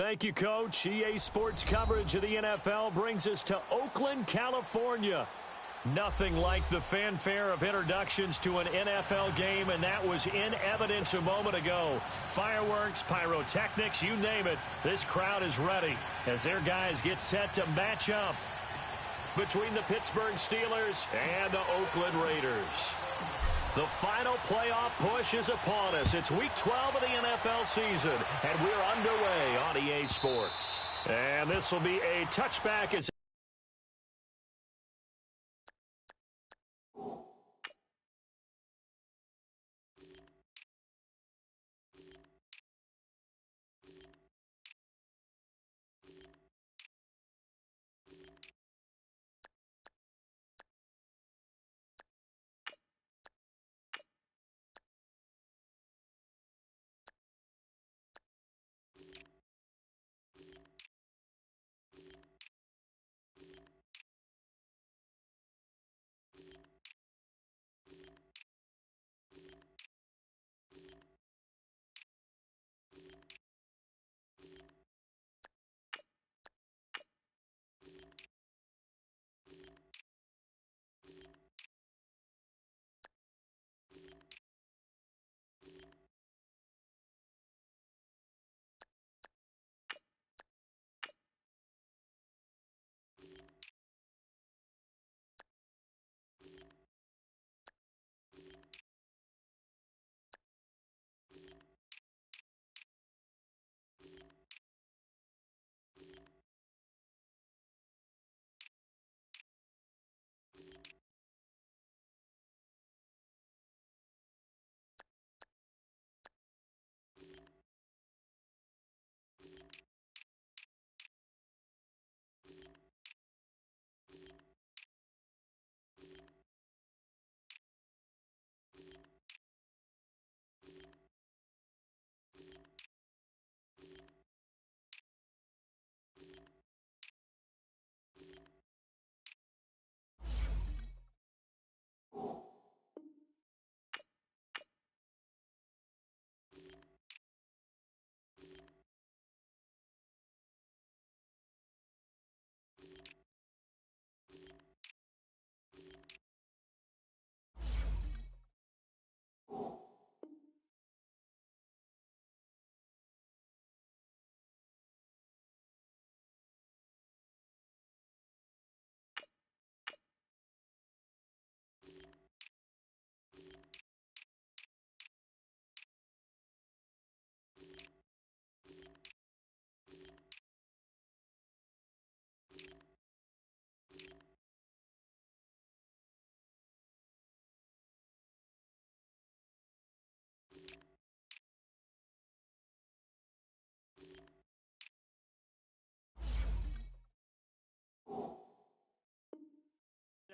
Thank you, Coach. EA Sports coverage of the NFL brings us to Oakland, California. Nothing like the fanfare of introductions to an NFL game, and that was in evidence a moment ago. Fireworks, pyrotechnics, you name it. This crowd is ready as their guys get set to match up between the Pittsburgh Steelers and the Oakland Raiders. The final playoff push is upon us. It's Week 12 of the NFL season, and we're underway on EA Sports. And this will be a touchback as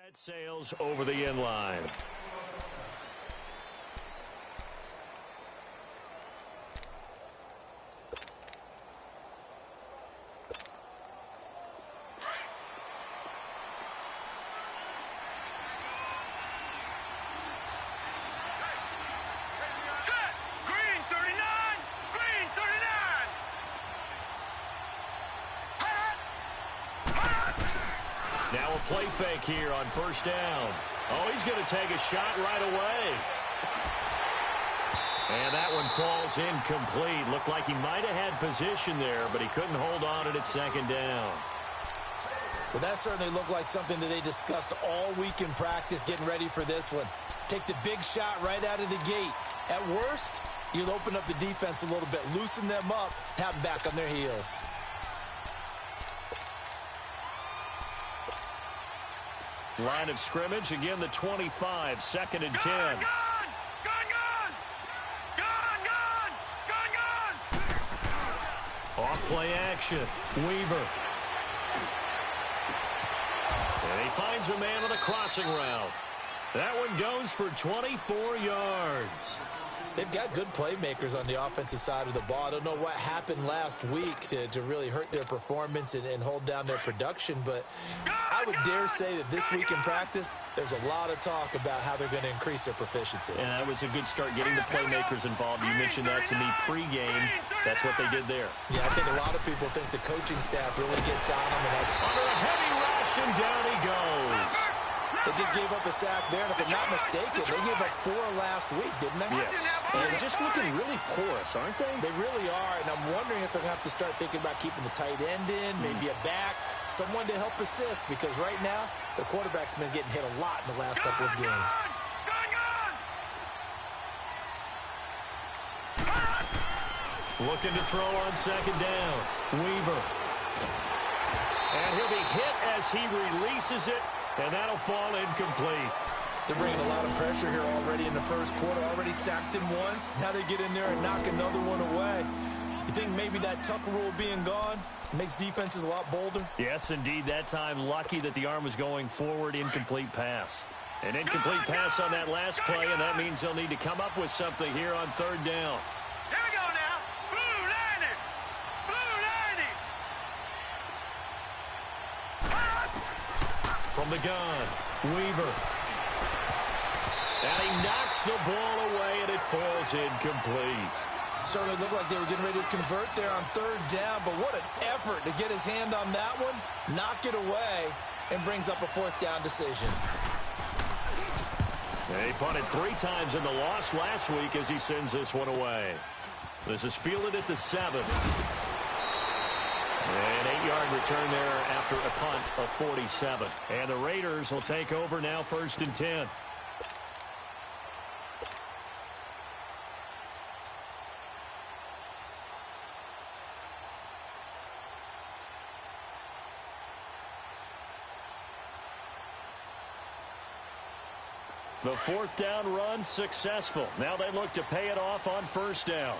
set sails over the inline. Now a play fake here on first down. Oh, he's going to take a shot right away. And that one falls incomplete. Looked like he might have had position there, but he couldn't hold on at second down. Well, that certainly looked like something that they discussed all week in practice getting ready for this one. Take the big shot right out of the gate. At worst, you'll open up the defense a little bit, loosen them up, have them back on their heels. Line of scrimmage, again the 25, second and 10. Off play action, Weaver. And he finds a man on the crossing route. That one goes for 24 yards. They've got good playmakers on the offensive side of the ball. I don't know what happened last week to really hurt their performance and hold down their production, but I would dare say that this week in practice, there's a lot of talk about how they're going to increase their proficiency. And that was a good start getting the playmakers involved. You mentioned that to me pregame. That's what they did there. Yeah, I think a lot of people think the coaching staff really gets on them. Under a heavy rush, and down he goes. They just gave up a sack there, and if I'm not mistaken, they gave up 4 last week, didn't they? Yes, and just looking really porous, aren't they? They really are, and I'm wondering if they're going to have to start thinking about keeping the tight end in, maybe a back, someone to help assist, because right now, their quarterback's been getting hit a lot in the last couple of games. Looking to throw on second down. Weaver. And he'll be hit as he releases it. And that'll fall incomplete. They're bringing a lot of pressure here already in the first quarter. Already sacked him once. Now they get in there and knock another one away. You think maybe that Tucker rule being gone makes defenses a lot bolder? Yes, indeed. That time, lucky that the arm was going forward. Incomplete pass. An incomplete pass on that last play, and that means they'll need to come up with something here on third down. Here we go now. Blue 90. Blue 90. From the gun, Weaver. And he knocks the ball away, and it falls incomplete. Certainly looked like they were getting ready to convert there on third down, but what an effort to get his hand on that one, knock it away, and brings up a fourth down decision. He punted 3 times in the loss last week as he sends this one away. This is fielded at the 7. An 8-yard return there after a punt of 47. And the Raiders will take over now, 1st and 10. The 4th down run successful. Now they look to pay it off on 1st down.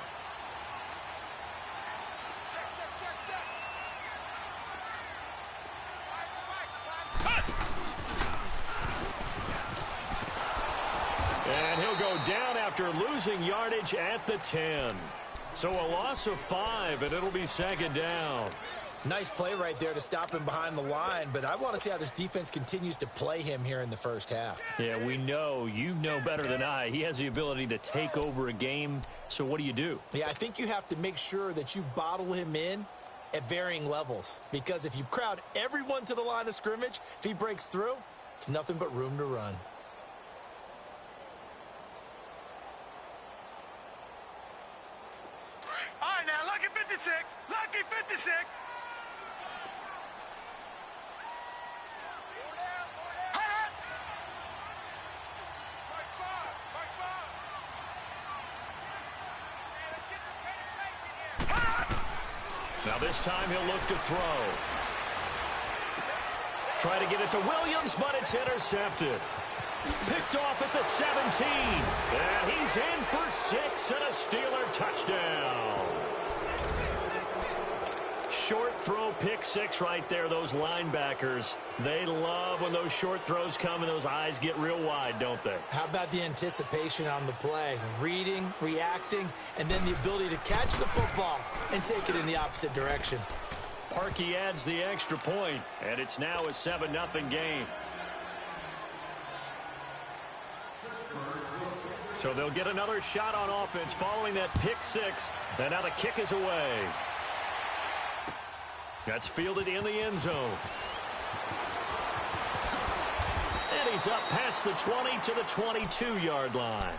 And he'll go down after losing yardage at the 10. So a loss of 5, and it'll be 2nd down. Nice play right there to stop him behind the line, but I want to see how this defense continues to play him here in the first half. Yeah, we know. You know better than I. He has the ability to take over a game, so what do? Yeah, I think you have to make sure that you bottle him in at varying levels, because if you crowd everyone to the line of scrimmage, if he breaks through, it's nothing but room to run. All right, now, lucky 56. Lucky 56. Now this time he'll look to throw. Try to get it to Williams, but it's intercepted. Picked off at the 17. And he's in for 6 and a Steeler touchdown. Short throw, pick 6 right there. Those linebackers, they love when those short throws come and those eyes get real wide, don't they? How about the anticipation on the play? Reading, reacting, and then the ability to catch the football and take it in the opposite direction. Parkey adds the extra point, and it's now a 7-0 game. So they'll get another shot on offense following that pick 6, and now the kick is away. That's fielded in the end zone. And he's up past the 20 to the 22-yard line.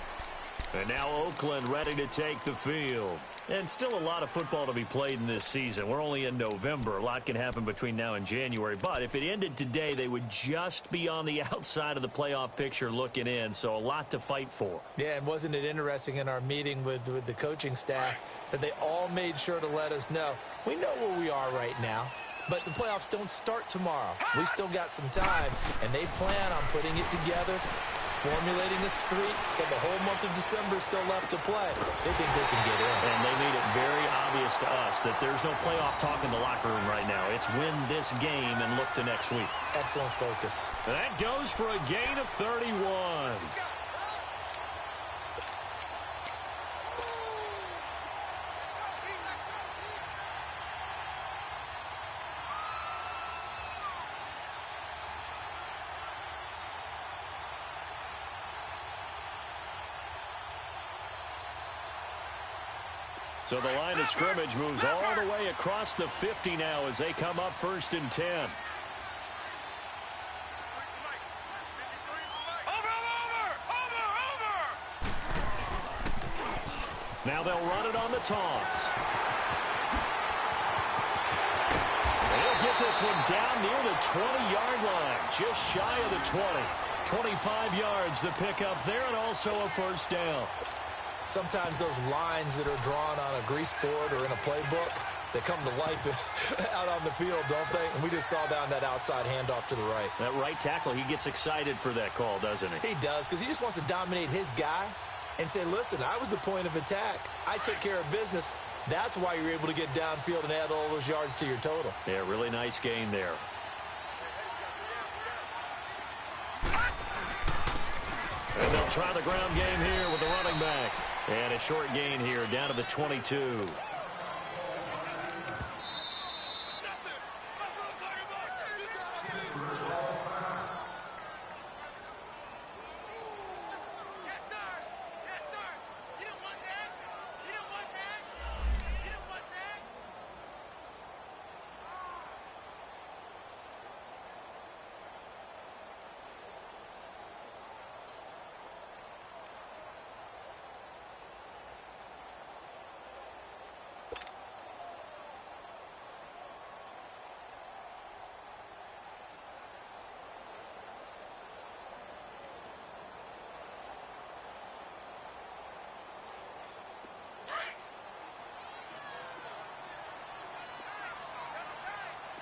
And now Oakland ready to take the field. And still a lot of football to be played in this season. We're only in November. A lot can happen between now and January. But if it ended today, they would just be on the outside of the playoff picture looking in. So a lot to fight for. Yeah, and wasn't it interesting in our meeting with the coaching staff that they all made sure to let us know, we know where we are right now, but the playoffs don't start tomorrow. We still got some time, and they plan on putting it together, formulating a streak, got the whole month of December still left to play. They think they can get in. And they made it very obvious to us that there's no playoff talk in the locker room right now. It's win this game and look to next week. Excellent focus. That goes for a gain of 31. So the line of scrimmage moves all the way across the 50 now as they come up 1st and 10. Now they'll run it on the toss. They'll get this one down near the 20-yard line, just shy of the 20. 25 yards the pickup there, and also a 1st down. Sometimes those lines that are drawn on a grease board or in a playbook, they come to life out on the field, don't they? And we just saw that on that outside handoff to the right. That right tackle, he gets excited for that call, doesn't he? He does, because he just wants to dominate his guy and say, listen, I was the point of attack. I took care of business. That's why you're able to get downfield and add all those yards to your total. Yeah, really nice gain there. And they'll try the ground game here with the running back. And a short gain here down to the 22.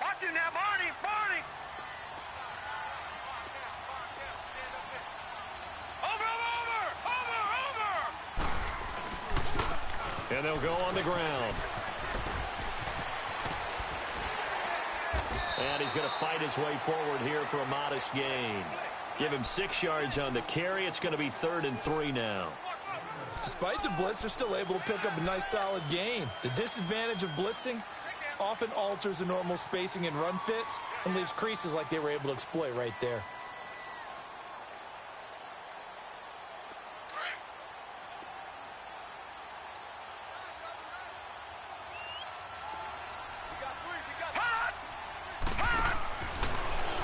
Watch him now, Barney! Barney! Over! And they'll go on the ground. And he's going to fight his way forward here for a modest gain. Give him 6 yards on the carry. It's going to be 3rd and 3 now. Despite the blitz, they're still able to pick up a nice, solid gain. The disadvantage of blitzing often alters the normal spacing and run fits and leaves creases like they were able to exploit right there.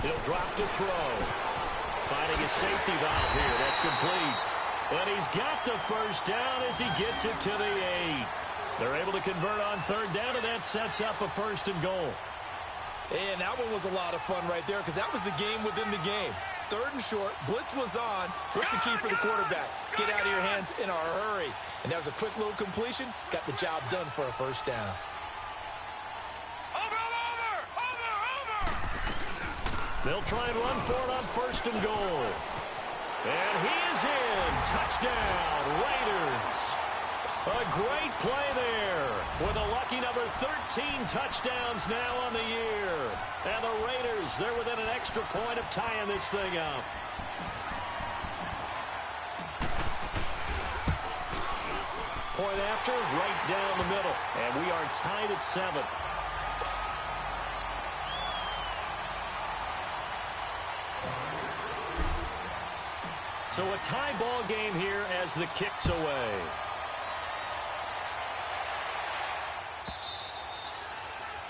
He'll drop to throw. Finding a safety valve here. That's complete. And he's got the 1st down as he gets it to the 8. They're able to convert on 3rd down, and that sets up a 1st and goal. And that one was a lot of fun right there because that was the game within the game. 3rd and short, blitz was on. What's the key for the quarterback? Get out of your hands in a hurry. And that was a quick little completion. Got the job done for a 1st down. They'll try and run for it on 1st and goal. And he is in. Touchdown, Raiders. A great play there with a lucky number 13 touchdowns now on the year. And the Raiders, they're within an extra point of tying this thing up. Point after, right down the middle. And we are tied at 7. So a tie ball game here as the kick's away.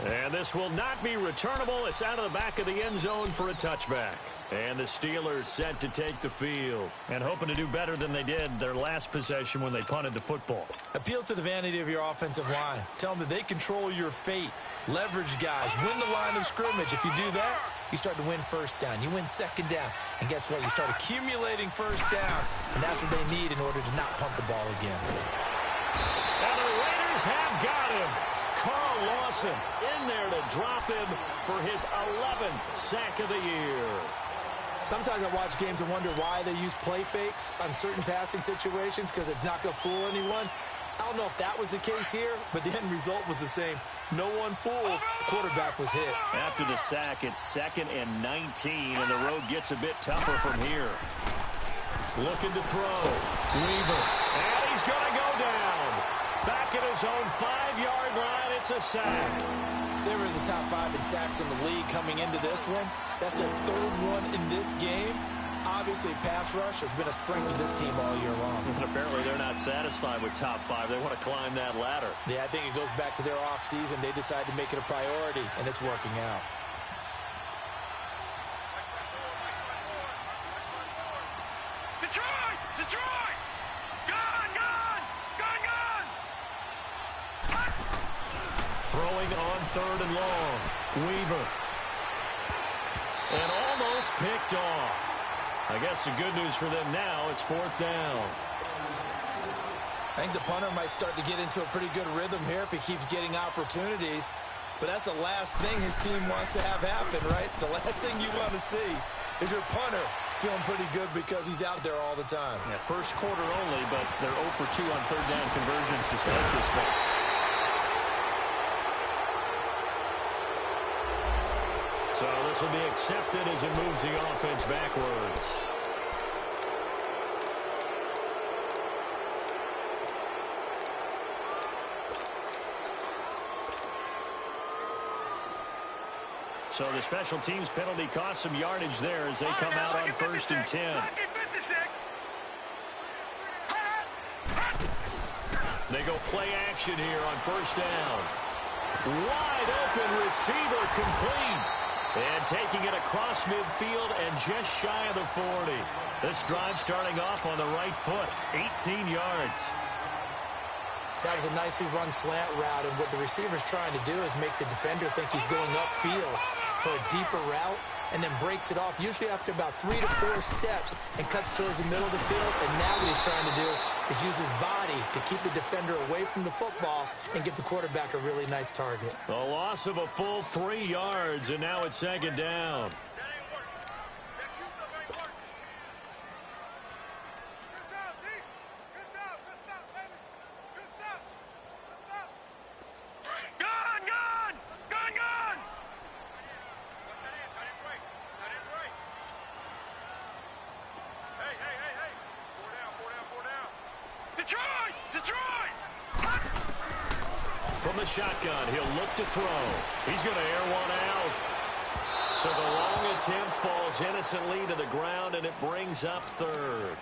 And this will not be returnable. It's out of the back of the end zone for a touchback. And the Steelers set to take the field and hoping to do better than they did their last possession when they punted the football. Appeal to the vanity of your offensive line. Tell them that they control your fate. Leverage guys. Win the line of scrimmage. If you do that, you start to win 1st down. You win 2nd down. And guess what? You start accumulating 1st downs. And that's what they need in order to not punt the ball again. And the Raiders have got him. Carl Lawson in there to drop him for his 11th sack of the year. Sometimes I watch games and wonder why they use play fakes on certain passing situations because it's not going to fool anyone. I don't know if that was the case here, but the end result was the same. No one fooled. The quarterback was hit. After the sack, it's 2nd and 19, and the road gets a bit tougher from here. Looking to throw. Weaver. And he's going to go down. Back at his own 5-yard line, it's a sack. They were in the top 5 in sacks in the league coming into this one. That's their 3rd one in this game. Obviously, pass rush has been a strength of this team all year long. And apparently they're not satisfied with top 5. They want to climb that ladder. Yeah, I think it goes back to their offseason. They decided to make it a priority, and it's working out. Detroit! Detroit! Gone! Gone! Gone! Gone! Throwing on 3rd and long. Weaver. And almost picked off. I guess the good news for them now, it's 4th down. I think the punter might start to get into a pretty good rhythm here if he keeps getting opportunities. But that's the last thing his team wants to have happen, right? The last thing you want to see is your punter feeling pretty good because he's out there all the time. Yeah, first quarter only, but they're 0 for 2 on 3rd down conversions to start this thing. So this will be accepted as it moves the offense backwards. So the special teams penalty cost some yardage there as they come out on 1st and 10. They go play action here on 1st down. Wide open receiver complete. And taking it across midfield and just shy of the 40. This drive starting off on the right foot. 18 yards. That was a nicely run slant route, and what the receiver's trying to do is make the defender think he's going upfield for a deeper route, and then breaks it off, usually after about 3 to 4 steps, and cuts towards the middle of the field. And now what he's trying to do is use his body to keep the defender away from the football and give the quarterback a really nice target. A loss of a full 3 yards, and now it's 2nd down. From the shotgun, he'll look to throw. He's going to air one out. So the long attempt falls innocently to the ground, and it brings up 3rd.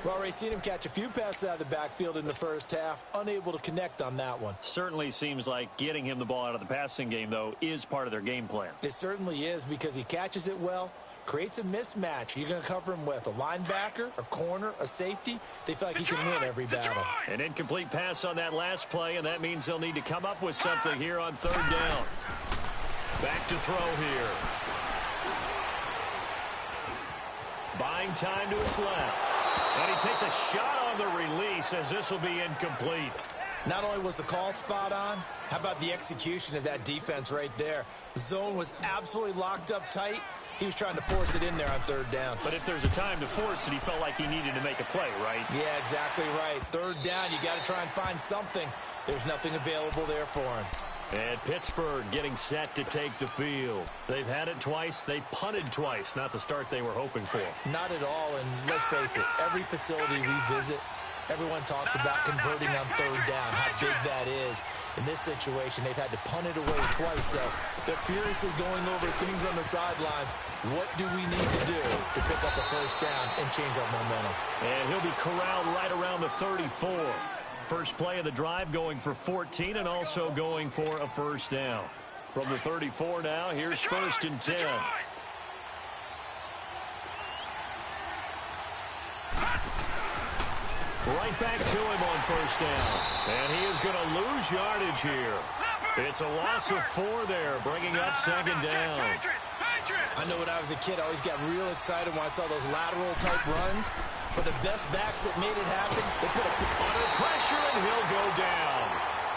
Well, Ray, seen him catch a few passes out of the backfield in the first half. Unable to connect on that one. Certainly seems like getting him the ball out of the passing game, though, is part of their game plan. It certainly is, because he catches it well, creates a mismatch. You're going to cover him with a linebacker, a corner, a safety. They feel like he can win every battle. An incomplete pass on that last play, and that means they'll need to come up with something here on 3rd down. Back to throw here. Buying time to his left. And he takes a shot on the release as this will be incomplete. Not only was the call spot on, how about the execution of that defense right there? The zone was absolutely locked up tight. He was trying to force it in there on 3rd down. But if there's a time to force it, he felt like he needed to make a play, right? Yeah, exactly right. 3rd down, you got to try and find something. There's nothing available there for him. And Pittsburgh getting set to take the field. They've had it twice. They've punted twice. Not the start they were hoping for. Not at all, and let's face it, every facility we visit, everyone talks about converting on 3rd down, how big that is. In this situation, they've had to punt it away twice, so they're furiously going over things on the sidelines. What do we need to do to pick up a 1st down and change our momentum? And he'll be corralled right around the 34. First play of the drive going for 14 and also going for a 1st down. From the 34 now, here's 1st and 10. Right back to him on 1st down. And he is going to lose yardage here. It's a loss of 4 there, bringing up 2nd down. I know when I was a kid, I always got real excited when I saw those lateral-type runs. But the best backs that made it happen, they put a under pressure, and he'll go down.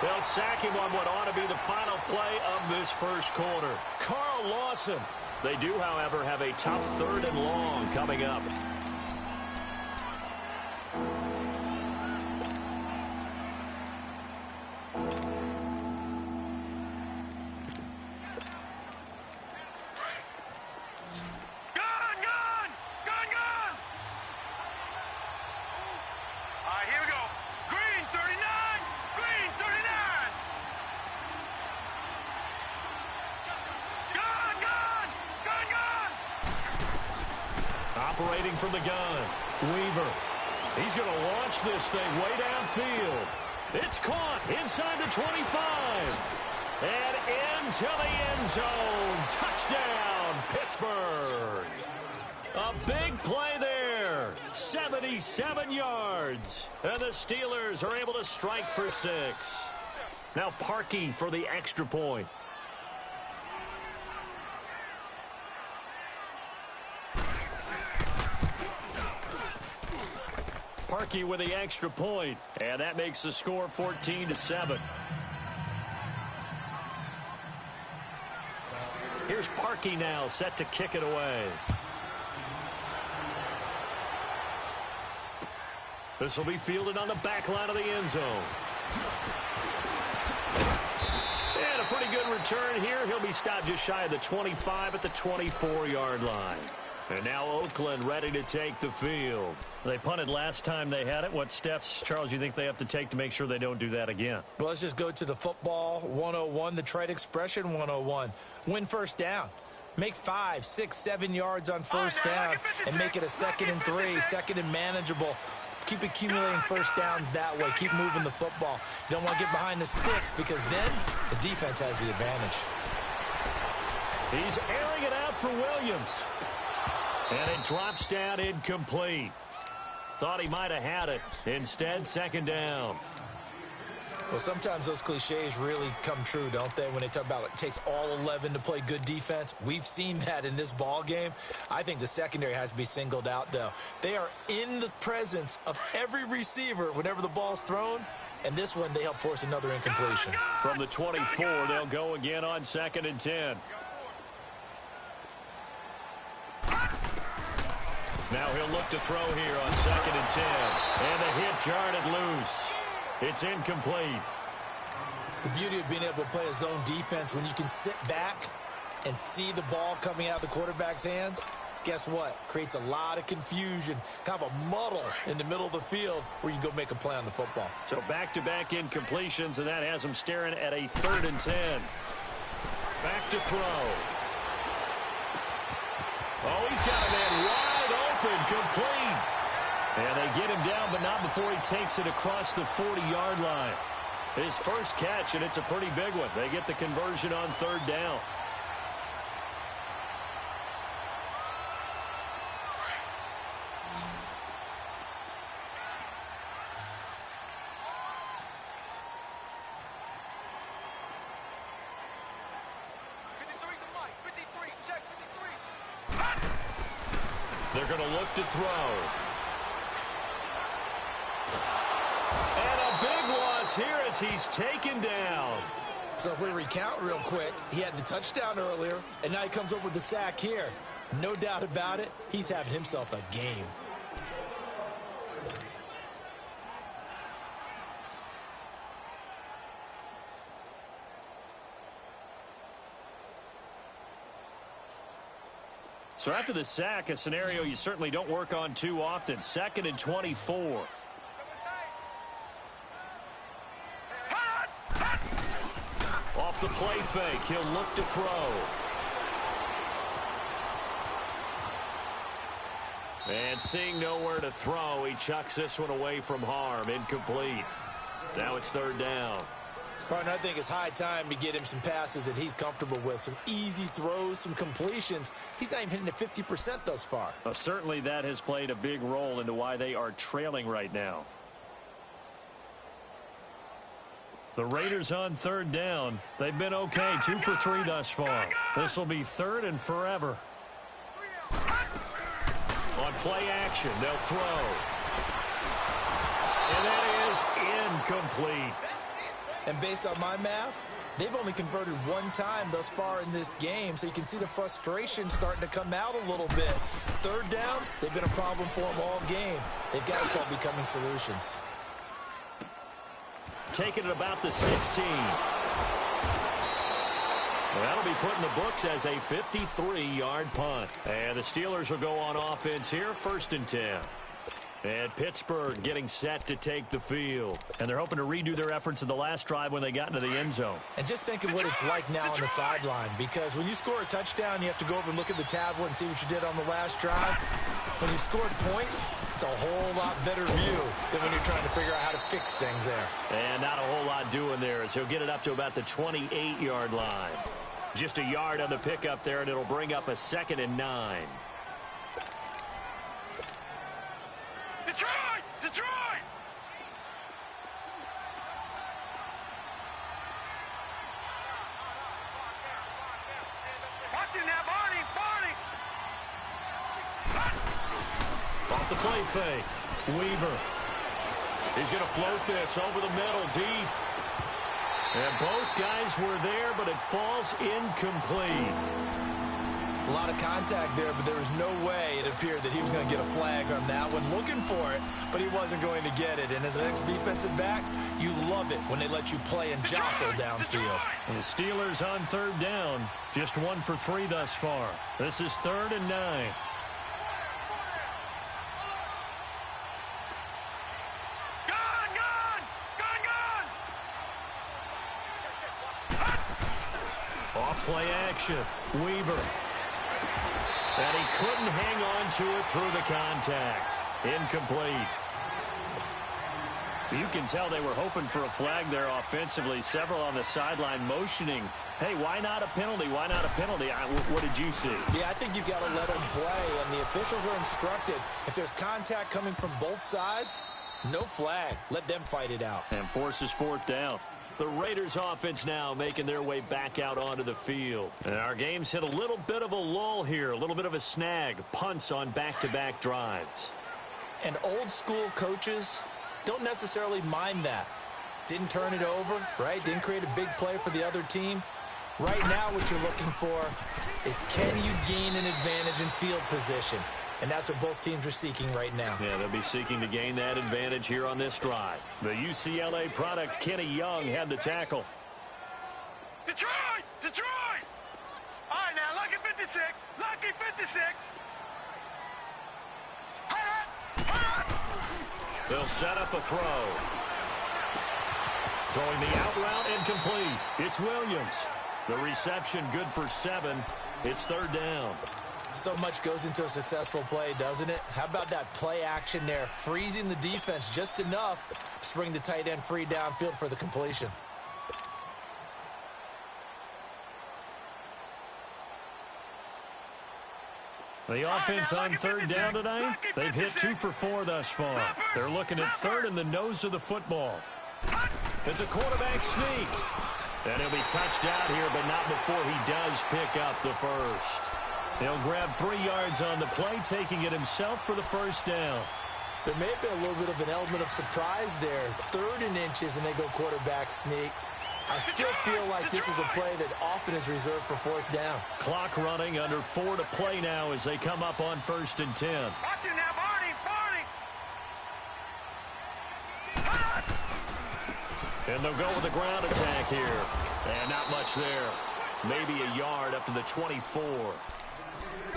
They'll sack him on what ought to be the final play of this first quarter. Carl Lawson. They do, however, have a tough 3rd and long coming up. Operating from the gun. Weaver. He's going to launch this thing way downfield. It's caught inside the 25. And into the end zone. Touchdown, Pittsburgh. A big play there. 77 yards. And the Steelers are able to strike for 6. Now Parkey for the extra point. Parkey with the extra point, and that makes the score 14-7. Here's Parkey now, set to kick it away. This will be fielded on the back line of the end zone. And a pretty good return here. He'll be stopped just shy of the 25 at the 24-yard line. And now Oakland ready to take the field. They punted last time they had it. What steps, Charles, you think they have to take to make sure they don't do that again? Well, let's just go to the football 101, the trade expression 101. Win first down. Make 5, 6, 7 yards on first down and make it a 2nd and 3, 2nd and manageable. Keep accumulating first downs that way. Keep moving the football. You don't want to get behind the sticks because then the defense has the advantage. He's airing it out for Williams. And it drops down incomplete. Thought he might have had it. Instead, 2nd down. Well, sometimes those cliches really come true, don't they? When they talk about it takes all 11 to play good defense. We've seen that in this ball game. I think the secondary has to be singled out, though. They are in the presence of every receiver whenever the ball's thrown. And this one, they help force another incompletion. From the 24, they'll go again on 2nd and 10. Now he'll look to throw here on 2nd and 10. And the hit jarred it loose. It's incomplete. The beauty of being able to play a zone defense when you can sit back and see the ball coming out of the quarterback's hands, guess what? Creates a lot of confusion, kind of a muddle in the middle of the field where you can go make a play on the football. So back-to-back incompletions, and that has them staring at a 3rd and 10. Back to throw. Oh, he's got a man wide open, complete. And they get him down, but not before he takes it across the 40-yard line. His first catch, and it's a pretty big one. They get the conversion on 3rd down. They're going to look to throw. And a big loss here as he's taken down. So if we recount real quick, he had the touchdown earlier, and now he comes up with the sack here. No doubt about it, he's having himself a game. So after the sack, a scenario you certainly don't work on too often. 2nd and 24. Off the play fake, he'll look to throw. And seeing nowhere to throw, he chucks this one away from harm. Incomplete. Now it's 3rd down. And I think it's high time to get him some passes that he's comfortable with. Some easy throws, some completions. He's not even hitting at 50% thus far. Well, certainly that has played a big role into why they are trailing right now. The Raiders on 3rd down. They've been okay, 2 for 3 thus far. This will be 3rd and forever. On play action, they'll throw. And that is incomplete. And based on my math, they've only converted 1 time thus far in this game, so you can see the frustration starting to come out a little bit. 3rd downs, they've been a problem for them all game. They've got to start becoming solutions. Taking it about the 16. That'll be put in the books as a 53-yard punt. And the Steelers will go on offense here, 1st and 10. And Pittsburgh getting set to take the field. And they're hoping to redo their efforts in the last drive when they got into the end zone. And just think of what it's like now on the sideline, because when you score a touchdown, you have to go over and look at the tablet and see what you did on the last drive. When you scored points, it's a whole lot better view than when you're trying to figure out how to fix things there. And not a whole lot doing there as he'll get it up to about the 28-yard line. Just a yard on the pickup there, and it'll bring up a 2nd and 9. Detroit! Detroit! Watching now, Barney! Barney! Off the play fake. Weaver. He's going to float this over the middle, deep. And both guys were there, but it falls incomplete. A lot of contact there, but there was no way it appeared that he was going to get a flag on that one. Looking for it, but he wasn't going to get it. And as an ex-defensive back, you love it when they let you play and jostle downfield. And the Steelers on 3rd down. Just 1 for 3 thus far. This is 3rd and 9. Play action. Weaver. And he couldn't hang on to it through the contact. Incomplete. You can tell they were hoping for a flag there offensively. Several on the sideline motioning. Hey, why not a penalty? Why not a penalty? What did you see? Yeah, I think you've got to let them play, and the officials are instructed. If there's contact coming from both sides, no flag. Let them fight it out. And forces 4th down. The Raiders offense now making their way back out onto the field. And our game's hit a little bit of a lull here, a little bit of a snag. Punts on back-to-back drives. And old school coaches don't necessarily mind that. Didn't turn it over, right? Didn't create a big play for the other team. Right now what you're looking for is, can you gain an advantage in field position? And that's what both teams are seeking right now. Yeah, they'll be seeking to gain that advantage here on this drive. The UCLA product, Kenny Young, had the tackle. Detroit! Detroit! All right, now, lucky 56. Lucky 56. They'll set up a throw. Throwing the out route, incomplete. It's Williams. The reception good for 7. It's 3rd down. So much goes into a successful play, doesn't it? How about that play action there, freezing the defense just enough to spring the tight end free downfield for the completion. The offense on 3rd down tonight, they've hit 2 for 4 thus far. They're looking at 3rd in the nose of the football. It's a quarterback sneak. And he'll be touched out here, but not before he does pick up the first. He'll grab 3 yards on the play, taking it himself for the 1st down. There may have been a little bit of an element of surprise there. 3rd and inches, and they go quarterback sneak. I still feel like this is a play that often is reserved for 4th down. Clock running, under 4 to play now as they come up on 1st and 10. Watch it now, Barney! Barney! And they'll go with the ground attack here. And not much there. Maybe a yard up to the 24.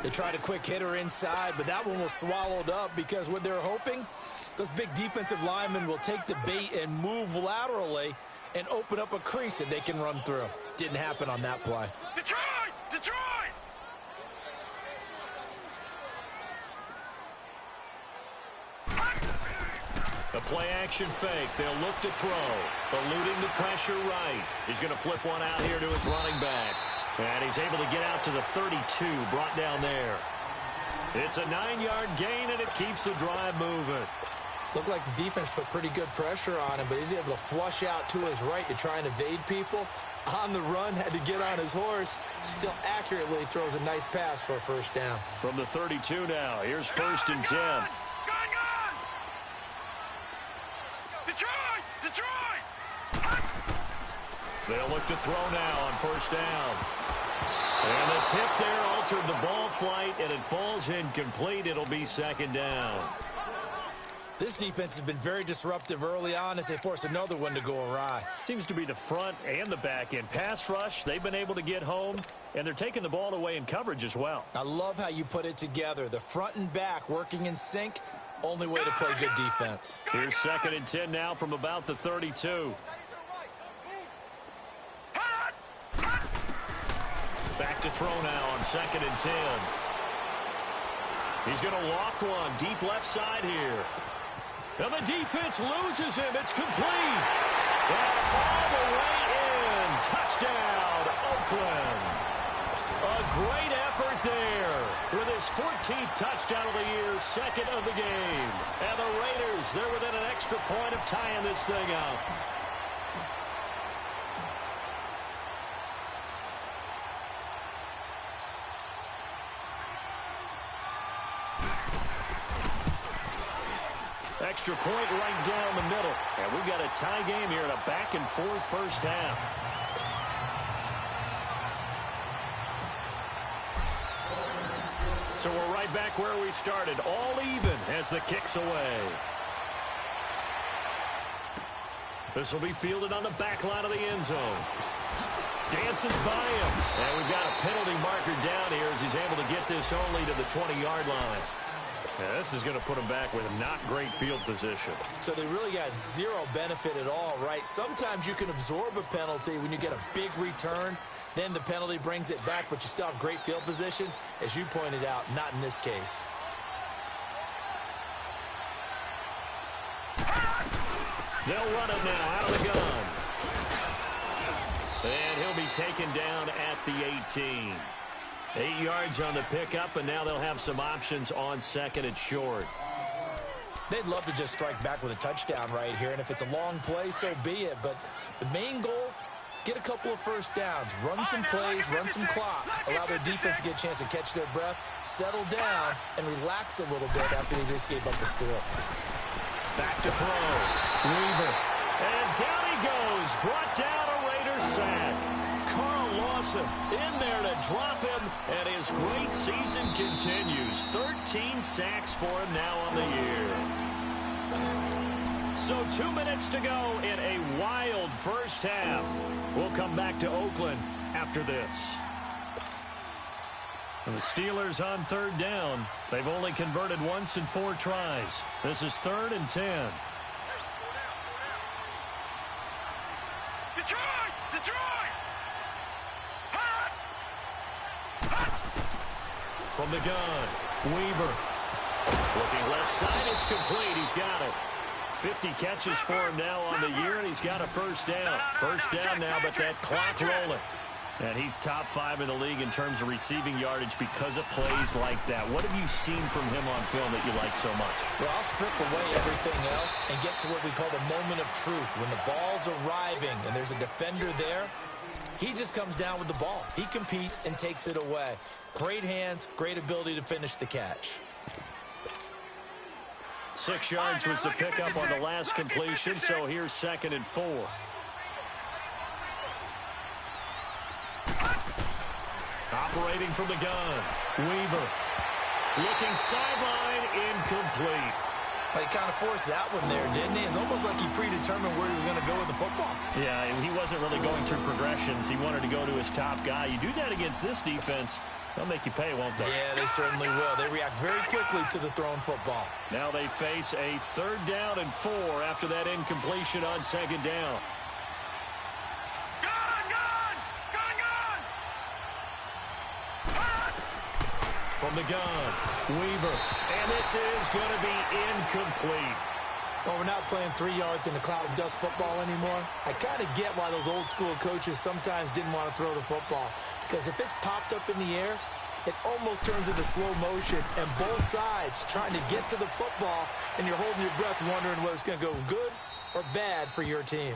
They tried a quick hitter inside, but that one was swallowed up because what they're hoping, those big defensive linemen will take the bait and move laterally and open up a crease that they can run through. Didn't happen on that play. Detroit! Detroit! The play action fake. They'll look to throw. Eluding the pressure right. He's going to flip one out here to his running back. And he's able to get out to the 32, brought down there. It's a 9-yard gain, and it keeps the drive moving. Looked like the defense put pretty good pressure on him, but he's able to flush out to his right to try and evade people. On the run, had to get on his horse. Still accurately throws a nice pass for a 1st down. From the 32 now, here's 1st and 10. Gone! Detroit! Detroit! They'll look to throw now on 1st down. And the tip there altered the ball flight, and it falls incomplete. It'll be 2nd down. This defense has been very disruptive early on as they force another one to go awry. Seems to be the front and the back end. Pass rush, they've been able to get home, and they're taking the ball away in coverage as well. I love how you put it together. The front and back working in sync. Only way to play good defense. Here's 2nd and 10 now from about the 32. Back to throw now on 2nd and 10. He's going to loft one deep left side here. And the defense loses him. It's complete. And all the way in. Touchdown, Oakland. A great effort there with his 14th touchdown of the year, 2nd of the game. And the Raiders, they're within an extra point of tying this thing up. Extra point right down the middle. And we've got a tie game here in a back-and-forth first half. So we're right back where we started, all even as the kick's away. This will be fielded on the back line of the end zone. Dances by him. And we've got a penalty marker down here as he's able to get this only to the 20-yard line. Yeah, this is going to put him back with not great field position. So they really got zero benefit at all, right? Sometimes you can absorb a penalty when you get a big return. Then the penalty brings it back, but you still have great field position. As you pointed out, not in this case. They'll run it now out of the gun. And he'll be taken down at the 18. 8 yards on the pickup, and now they'll have some options on 2nd and short. They'd love to just strike back with a touchdown right here, and if it's a long play, so be it. But the main goal, get a couple of first downs, run some plays, run some clock, allow their defense to get a chance to catch their breath, settle down, and relax a little bit after they just gave up the score. Back to throw. Weaver. And down he goes. Brought down a Raiders sack. Carl Lawson in there to drop him, and his great season continues. 13 sacks for him now on the year. So 2 minutes to go in a wild first half. We'll come back to Oakland after this. And the Steelers on 3rd down. They've only converted once in 4 tries. This is 3rd and 10. Detroit! Detroit! From the gun, Weaver. Looking left side, it's complete. He's got it. 50 catches for him now on the year, and he's got a first down. First down now, but that clock rolling. And he's top 5 in the league in terms of receiving yardage because of plays like that. What have you seen from him on film that you like so much? Well, I'll strip away everything else and get to what we call the moment of truth. When the ball's arriving and there's a defender there, he just comes down with the ball. He competes and takes it away. Great hands, great ability to finish the catch. 6 yards was the pickup on the last completion, so here's 2nd and 4. Operating from the gun, Weaver. Looking sideline, incomplete. Well, he kind of forced that one there, didn't he? It's almost like he predetermined where he was going to go with the football. Yeah, he wasn't really going through progressions. He wanted to go to his top guy. You do that against this defense, they'll make you pay, won't they? Yeah, they certainly will. They react very quickly to the thrown football. Now they face a 3rd down and 4 after that incompletion on 2nd down. From the gun, Weaver. And this is going to be incomplete. Well, we're not playing 3 yards in a cloud of dust football anymore. I kind of get why those old school coaches sometimes didn't want to throw the football. Because if it's popped up in the air, it almost turns into slow motion. And both sides trying to get to the football, and you're holding your breath wondering whether it's going to go good or bad for your team.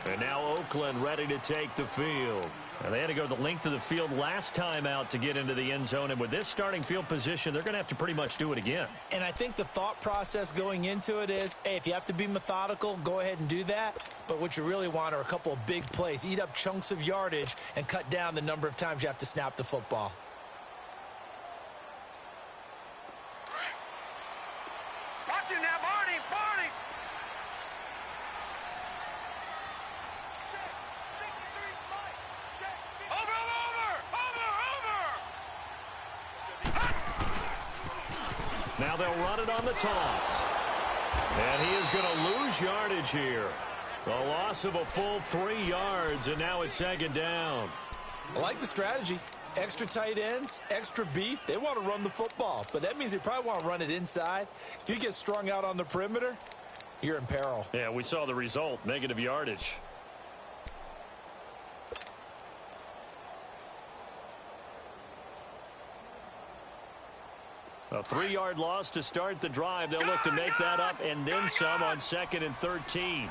And now Oakland ready to take the field. And they had to go the length of the field last time out to get into the end zone. And with this starting field position, they're going to have to pretty much do it again. And I think the thought process going into it is, hey, if you have to be methodical, go ahead and do that. But what you really want are a couple of big plays. Eat up chunks of yardage and cut down the number of times you have to snap the football. Watch it now, Barney! Barney! Now they'll run it on the toss. And he is going to lose yardage here. A loss of a full 3 yards, and now it's second down. I like the strategy. Extra tight ends, extra beef. They want to run the football, but that means they probably want to run it inside. If you get strung out on the perimeter, you're in peril. Yeah, we saw the result, negative yardage. A 3-yard loss to start the drive. They'll look to make that up and then some on 2nd and 13.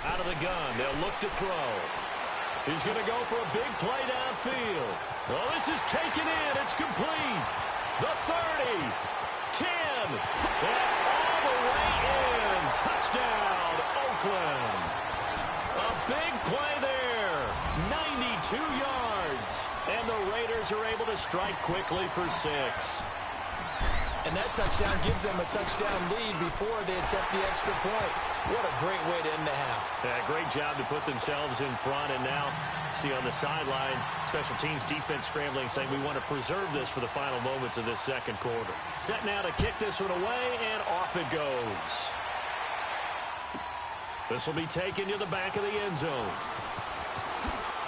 Out of the gun, they'll look to throw. He's going to go for a big play downfield. Oh, this is taken in. It's complete. The 30, 10, and all the way in. Touchdown, Oakland. A big play there. 92 yards. And the Raiders are able to strike quickly for 6. And that touchdown gives them a touchdown lead before they attempt the extra point. What a great way to end the half. Yeah, great job to put themselves in front. And now, see on the sideline, special teams defense scrambling, saying we want to preserve this for the final moments of this second quarter. Set now to kick this one away, and off it goes. This will be taken to the back of the end zone.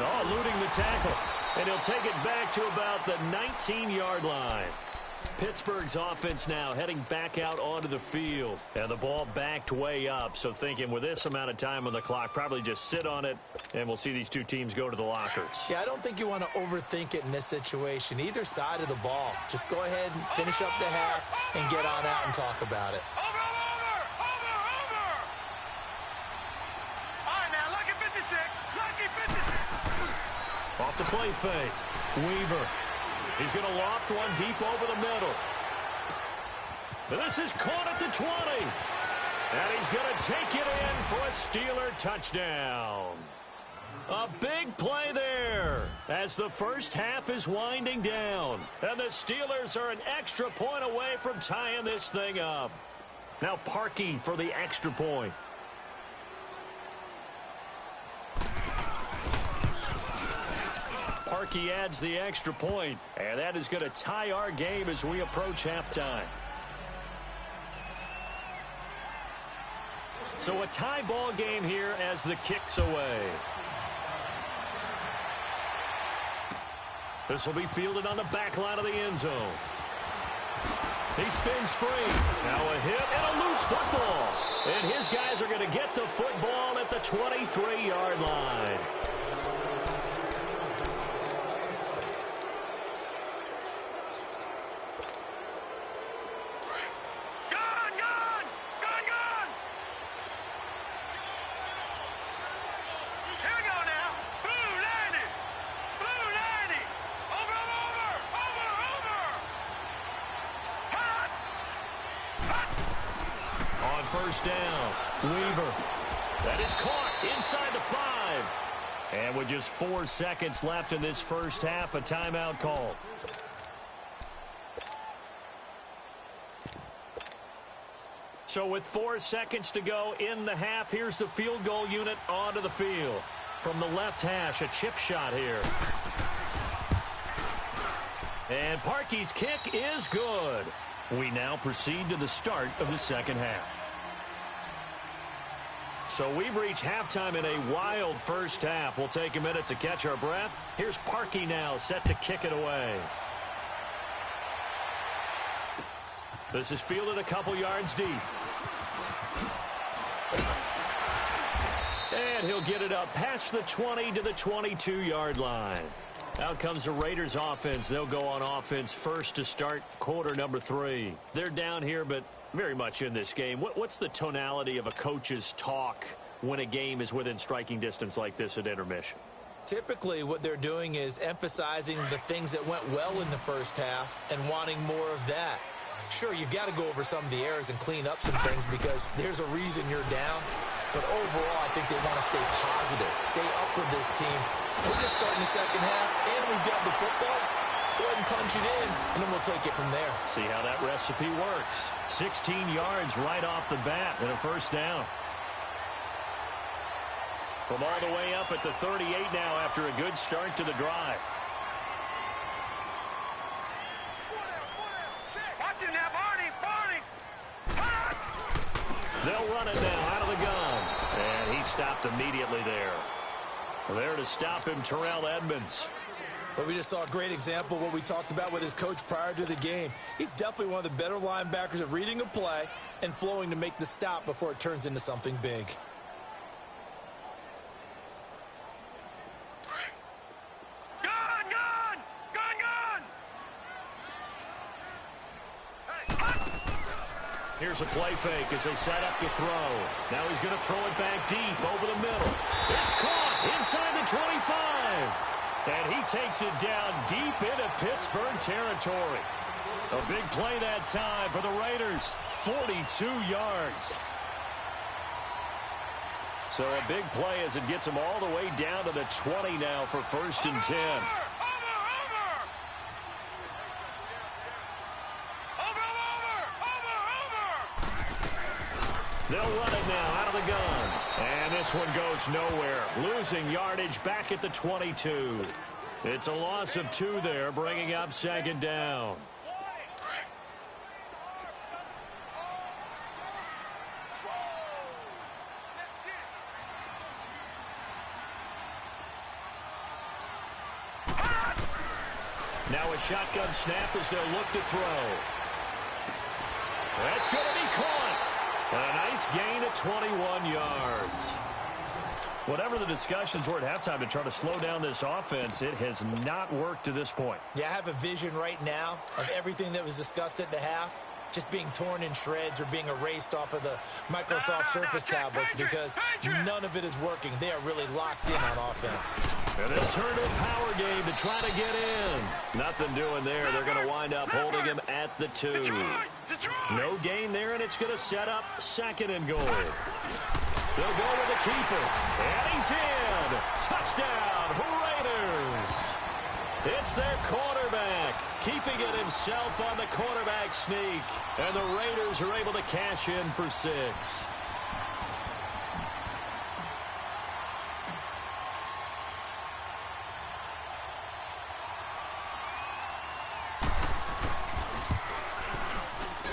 Oh, eluding the tackle. And he'll take it back to about the 19-yard line. Pittsburgh's offense now heading back out onto the field. And the ball backed way up. So thinking with this amount of time on the clock, probably just sit on it, and we'll see these two teams go to the lockers. Yeah, I don't think you want to overthink it in this situation. Either side of the ball. Just go ahead and finish up the half and get on out and talk about it. Over! All right, now, lucky 56. Lucky 56. Off the play fake. Weaver. He's going to loft one deep over the middle. And this is caught at the 20. And he's going to take it in for a Steeler touchdown. A big play there as the first half is winding down. And the Steelers are an extra point away from tying this thing up. Now Parkey for the extra point. Parkey adds the extra point, and that is going to tie our game as we approach halftime. So a tie ball game here as the kick's away. This will be fielded on the back line of the end zone. He spins free. Now a hit and a loose football. And his guys are going to get the football at the 23-yard line. First down. Weaver. That is caught inside the 5. And with just 4 seconds left in this first half, a timeout call. So with 4 seconds to go in the half, here's the field goal unit onto the field. From the left hash, a chip shot here. And Parkey's kick is good. We now proceed to the start of the second half. So we've reached halftime in a wild first half. We'll take a minute to catch our breath. Here's Parkey now set to kick it away. This is fielded a couple yards deep. And he'll get it up past the 20 to the 22-yard line. Out comes the Raiders offense. They'll go on offense first to start quarter number 3. They're down here, but very much in this game. What's the tonality of a coach's talk when a game is within striking distance like this at intermission? Typically, what they're doing is emphasizing the things that went well in the first half and wanting more of that. Sure, you've got to go over some of the errors and clean up some things because there's a reason you're down. But overall, I think they want to stay positive, stay up with this team. We're just starting the second half, and we've got the football. Let's go ahead and punch it in, and then we'll take it from there. See how that recipe works. 16 yards right off the bat and a first down. From all the way up at the 38 now after a good start to the drive. They'll run it now out of the gun. And he stopped immediately there. There to stop him, Terrell Edmonds. But we just saw a great example of what we talked about with his coach prior to the game. He's definitely one of the better linebackers at reading a play and flowing to make the stop before it turns into something big. Here's a play fake as they set up to throw. Now he's going to throw it back deep over the middle. It's caught inside the 25. And he takes it down deep into Pittsburgh territory. A big play that time for the Raiders. 42 yards. So a big play as it gets him all the way down to the 20 now for 1st and 10. They'll run it now out of the gun. And this one goes nowhere. Losing yardage back at the 22. It's a loss of 2 there, bringing up 2nd down. Now a shotgun snap as they'll look to throw. That's going to be caught. A nice gain at 21 yards. Whatever the discussions were at halftime to try to slow down this offense, it has not worked to this point. Yeah, I have a vision right now of everything that was discussed at the half just being torn in shreds or being erased off of the Microsoft Surface tablets because none of it is working. They are really locked in on offense. And they'll turn to a power game to try to get in. Nothing doing there. They're going to wind up holding him at the 2. No gain there, and it's going to set up 2nd and goal. They'll go with the keeper. And he's in. Touchdown, Raiders. It's their quarterback, keeping it himself on the quarterback sneak. And the Raiders are able to cash in for 6.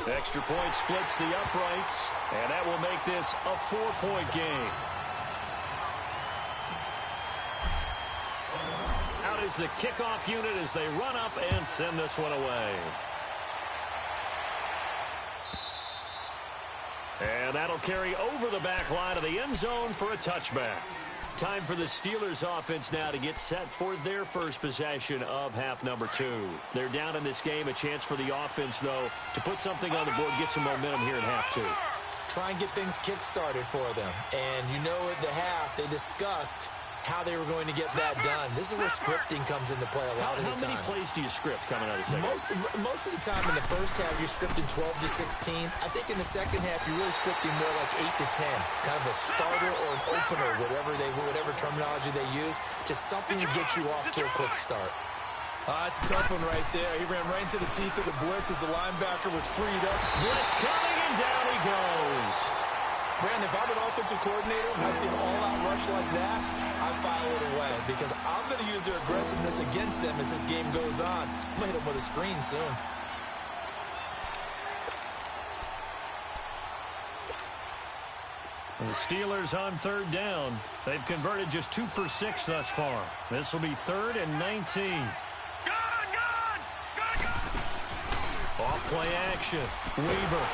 Extra point splits the uprights, and that will make this a 4-point game. Out is the kickoff unit as they run up and send this one away. And that'll carry over the back line of the end zone for a touchback. Time for the Steelers offense now to get set for their first possession of half number 2. They're down in this game. A chance for the offense, though, to put something on the board, get some momentum here in half 2. Try and get things kick-started for them. And you know at the half, they discussed how they were going to get that done. This is where scripting comes into play a lot of the time. How many plays do you script coming out of the second? Most of the time in the first half, you're scripting 12 to 16. I think in the second half, you're really scripting more like 8 to 10. Kind of a starter or an opener, whatever terminology they use. Just something to get you off to a quick start. It's a tough one right there. He ran right into the teeth of the blitz as the linebacker was freed up. Blitz coming, and down he goes. Brandon, if I'm an offensive coordinator and I see an all-out rush like that, I file it away because I'm going to use their aggressiveness against them as this game goes on. I'm going to hit them with a screen soon. And the Steelers on 3rd down. They've converted just 2 for 6 thus far. This will be 3rd and 19. Off play action. Weaver.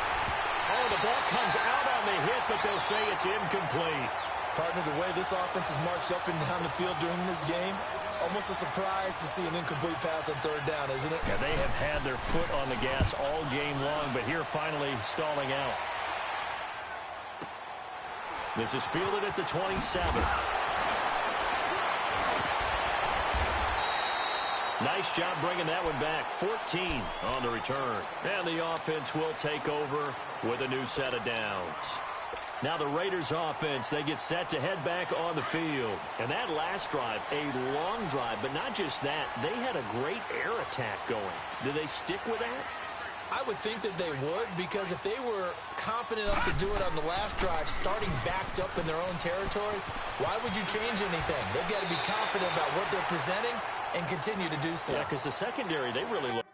Oh, the ball comes out on the hit, but they'll say it's incomplete. Partner, the way this offense has marched up and down the field during this game, it's almost a surprise to see an incomplete pass on 3rd down, isn't it? Yeah, they have had their foot on the gas all game long, but here finally stalling out. This is fielded at the 27. Nice job bringing that one back. 14 on the return. And the offense will take over with a new set of downs. Now the Raiders offense, they get set to head back on the field. And that last drive, a long drive, but not just that. They had a great air attack going. Do they stick with that? I would think that they would, because if they were competent enough to do it on the last drive, starting backed up in their own territory, why would you change anything? They've got to be confident about what they're presenting and continue to do so. Yeah, because the secondary, they really look.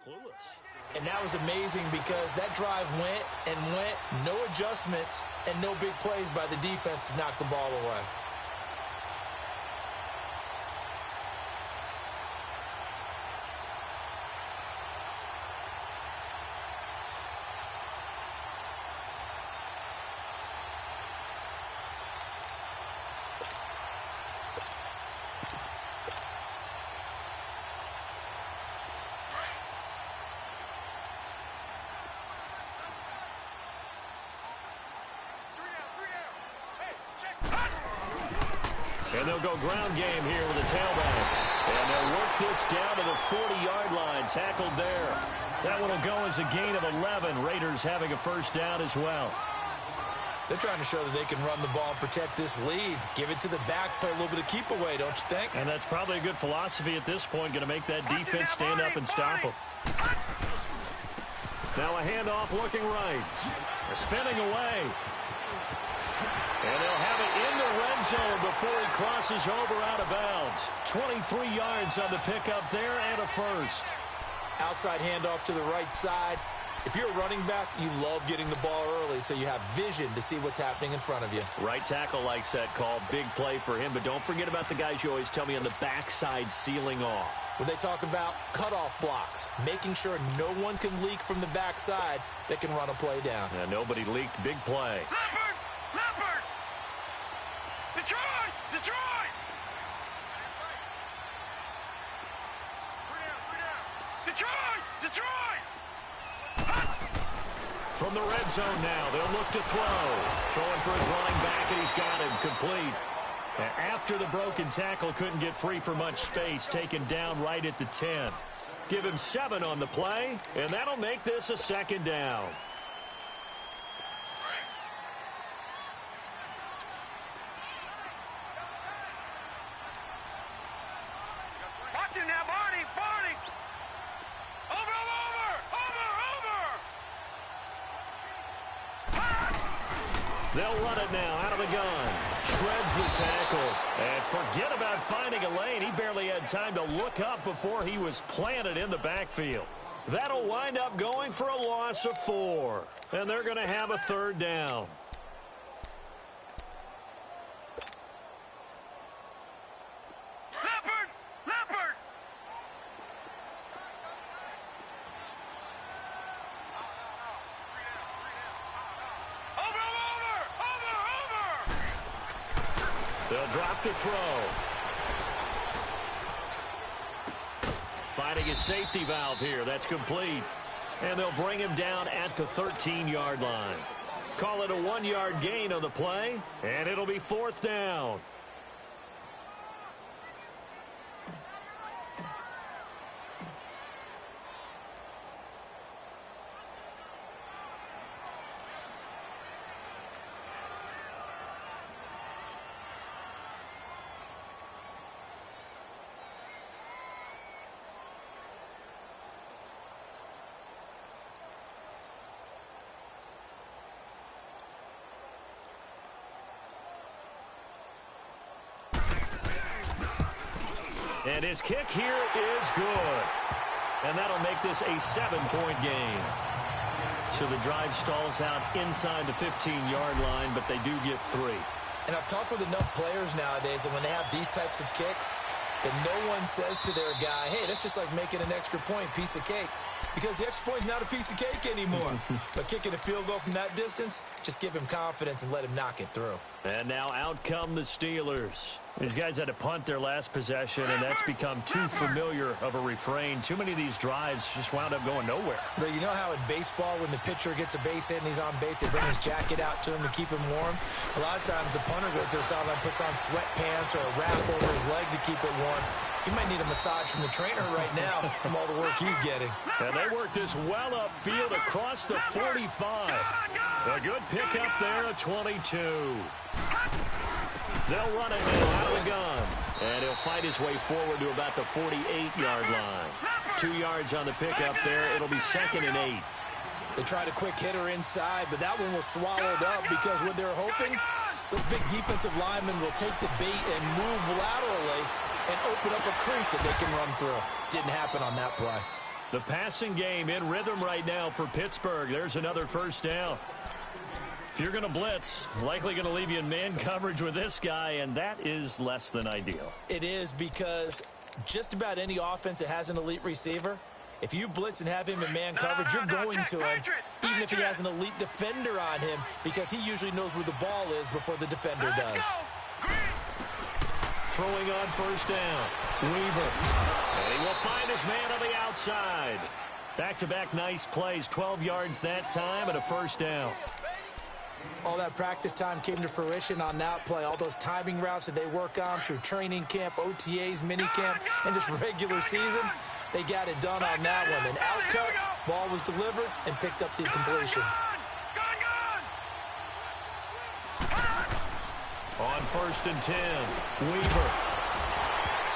clueless. And that was amazing because that drive went and went, no adjustments, and no big plays by the defense to knock the ball away. And they'll go ground game here with a tailback. And they'll work this down to the 40-yard line, tackled there. That one will go as a gain of 11. Raiders having a first down as well. They're trying to show that they can run the ball and protect this lead. Give it to the backs, play a little bit of keep away, don't you think? And that's probably a good philosophy at this point, going to make that defense stand up and stop them. Now a handoff looking right. They're spinning away. And they'll have it in the red zone before he crosses over out of bounds. 23 yards on the pickup there and a first. Outside handoff to the right side. If you're a running back, you love getting the ball early so you have vision to see what's happening in front of you. Right tackle likes that call. Big play for him. But don't forget about the guys you always tell me on the backside sealing off. When they talk about cutoff blocks, making sure no one can leak from the backside that can run a play down. And nobody leaked. Big play. Leopard! Detroit! Detroit! Detroit! Detroit! From the red zone now, they'll look to throw. Throwing for his running back, and he's got him complete. After the broken tackle, couldn't get free for much space, taken down right at the 10. Give him 7 on the play, and that'll make this a second down. Watch him now, Barney! Barney! Over! They'll run it now out of the gun. Shreds the tackle. And forget about finding a lane. He barely had time to look up before he was planted in the backfield. That'll wind up going for a loss of 4. And they're going to have a third down. Leopard! Leopard! They'll drop the throw. Finding a safety valve here. That's complete. And they'll bring him down at the 13-yard line. Call it a 1-yard gain on the play, and it'll be fourth down. And his kick here is good. And that'll make this a 7-point game. So the drive stalls out inside the 15-yard line, but they do get 3. And I've talked with enough players nowadays, and when they have these types of kicks, that no one says to their guy, hey, that's just like making an extra point, piece of cake. Because the extra point's not a piece of cake anymore. But kicking a field goal from that distance, just give him confidence and let him knock it through. And now out come the Steelers. These guys had to punt their last possession, and that's become too familiar of a refrain. Too many of these drives just wound up going nowhere. But you know how in baseball, when the pitcher gets a base hit and he's on base, they bring his jacket out to him to keep him warm? A lot of times the punter goes to the sideline, puts on sweatpants or a wrap over his leg to keep it warm. He might need a massage from the trainer right now from all the work he's getting. And they work this well upfield across the 45. A good pickup there at 22. They'll run it now out of the gun. And he'll fight his way forward to about the 48-yard line. 2 yards on the pickup there. It'll be 2nd and 8. They tried a quick hitter inside, but that one was swallowed up because what they're hoping, those big defensive linemen will take the bait and move laterally and open up a crease that they can run through. Didn't happen on that play. The passing game in rhythm right now for Pittsburgh. There's another first down. If you're going to blitz, likely going to leave you in man coverage with this guy, and that is less than ideal. It is, because just about any offense that has an elite receiver, if you blitz and have him in man coverage, you're going to him, even if he has an elite defender on him, because he usually knows where the ball is before the defender does. Throwing on first down, Weaver. And he will find his man on the outside. Back-to-back nice plays, 12 yards that time and a first down. All that practice time came to fruition on that play. All those timing routes that they work on through training camp, OTAs, minicamp, and just regular season, they got it done on that one. An outcut, ball was delivered, and picked up the completion. On 1st and 10, Weaver.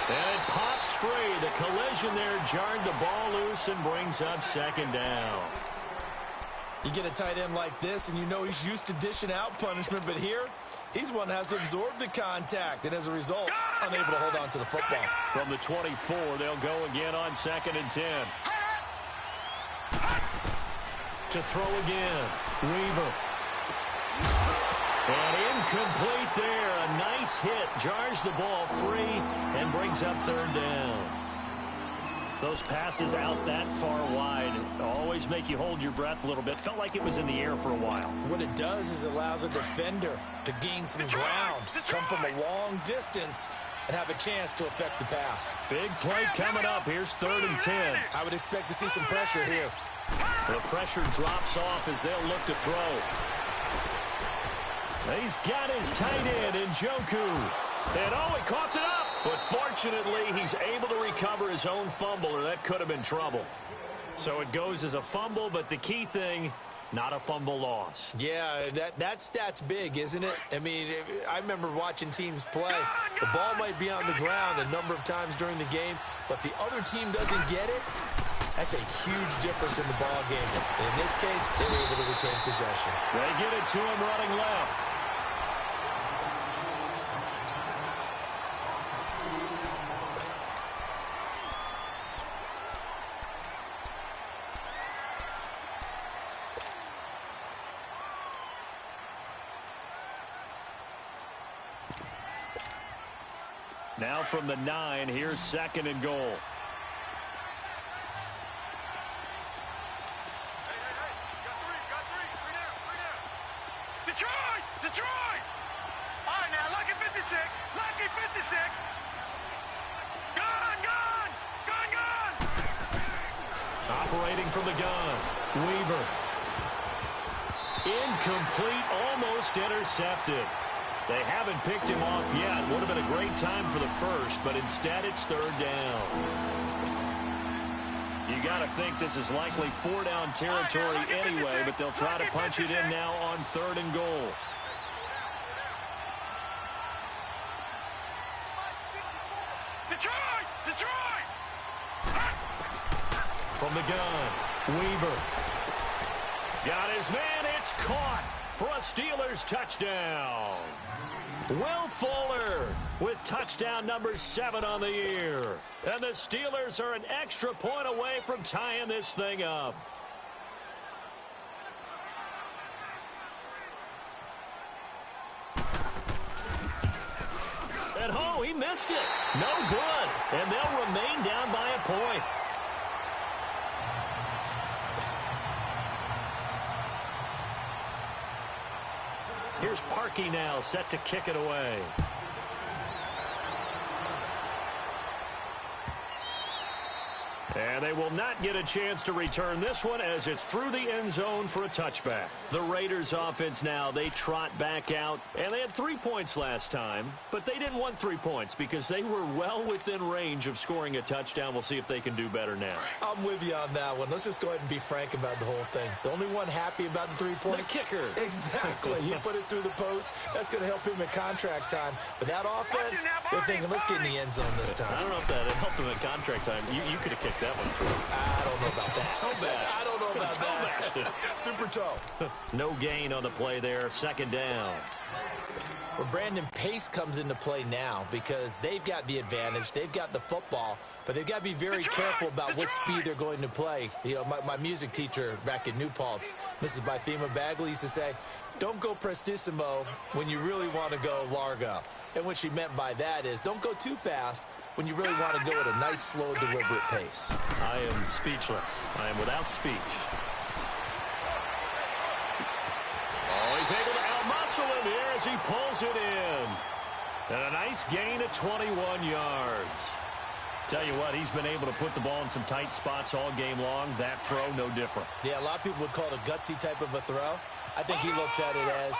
And it pops free. The collision there jarred the ball loose and brings up second down. You get a tight end like this, and you know he's used to dishing out punishment, but here, he's one that has to absorb the contact, and as a result, unable to hold on to the football. From the 24, they'll go again on 2nd and 10. To throw again, Weaver. And incomplete there. A nice hit. Jars the ball free and brings up 3rd down. Those passes out that far wide always make you hold your breath a little bit. Felt like it was in the air for a while. What it does is it allows a defender to gain some ground, come from a long distance, and have a chance to affect the pass. Big play coming up. Here's 3rd and 10. I would expect to see some pressure here. The pressure drops off as they'll look to throw. He's got his tight end in Njoku. And he coughed it up. But fortunately, he's able to recover his own fumble, or that could have been trouble. So it goes as a fumble, but the key thing, not a fumble loss. Yeah, that stat's big, isn't it? I mean, I remember watching teams play. The ball might be on the ground a number of times during the game, but if the other team doesn't get it, that's a huge difference in the ball game. And in this case, they were able to retain possession. They get it to him running left. Now from the 9, here's 2nd and goal. Detroit! All right, now, lucky 56. Lucky 56. Gun! Operating from the gun, Weaver. Incomplete, almost intercepted. They haven't picked him off yet. Would have been a great time for the first, but instead it's 3rd down. You got to think this is likely 4-down territory anyway, but they'll try to punch it in now on 3rd and goal. Detroit! From the gun, Weaver. Got his man, it's caught for a Steelers touchdown. Will Fuller with touchdown number 7 on the year. And the Steelers are an extra point away from tying this thing up. And he missed it. No good. And they'll remain down by a point. Here's Parkey now, set to kick it away. And they will not get a chance to return this one as it's through the end zone for a touchback. The Raiders offense now, they trot back out. And they had 3 points last time, but they didn't want 3 points because they were well within range of scoring a touchdown. We'll see if they can do better now. I'm with you on that one. Let's just go ahead and be frank about the whole thing. The only one happy about the 3-point? The kicker. Exactly. He put it through the post. That's going to help him at contract time. But that offense, they're thinking, let's get in the end zone this time. I don't know if that helped him at contract time. You could have kicked that one through. I don't know about that. Toe bash. I don't know about that. Super toe. No gain on the play there. 2nd down. Well, Brandon, pace comes into play now because they've got the advantage. They've got the football, but they've got to be very careful about what speed they're going to play. You know, my music teacher back in New Paltz, Mrs. Bythema Bagley, used to say, don't go prestissimo when you really want to go largo. And what she meant by that is don't go too fast when you really want to go at a nice, slow, deliberate pace. I am speechless. I am without speech. Oh, he's able to out-muscle him here as he pulls it in. And a nice gain of 21 yards. Tell you what, he's been able to put the ball in some tight spots all game long. That throw, no different. Yeah, a lot of people would call it a gutsy type of a throw. I think he looks at it as,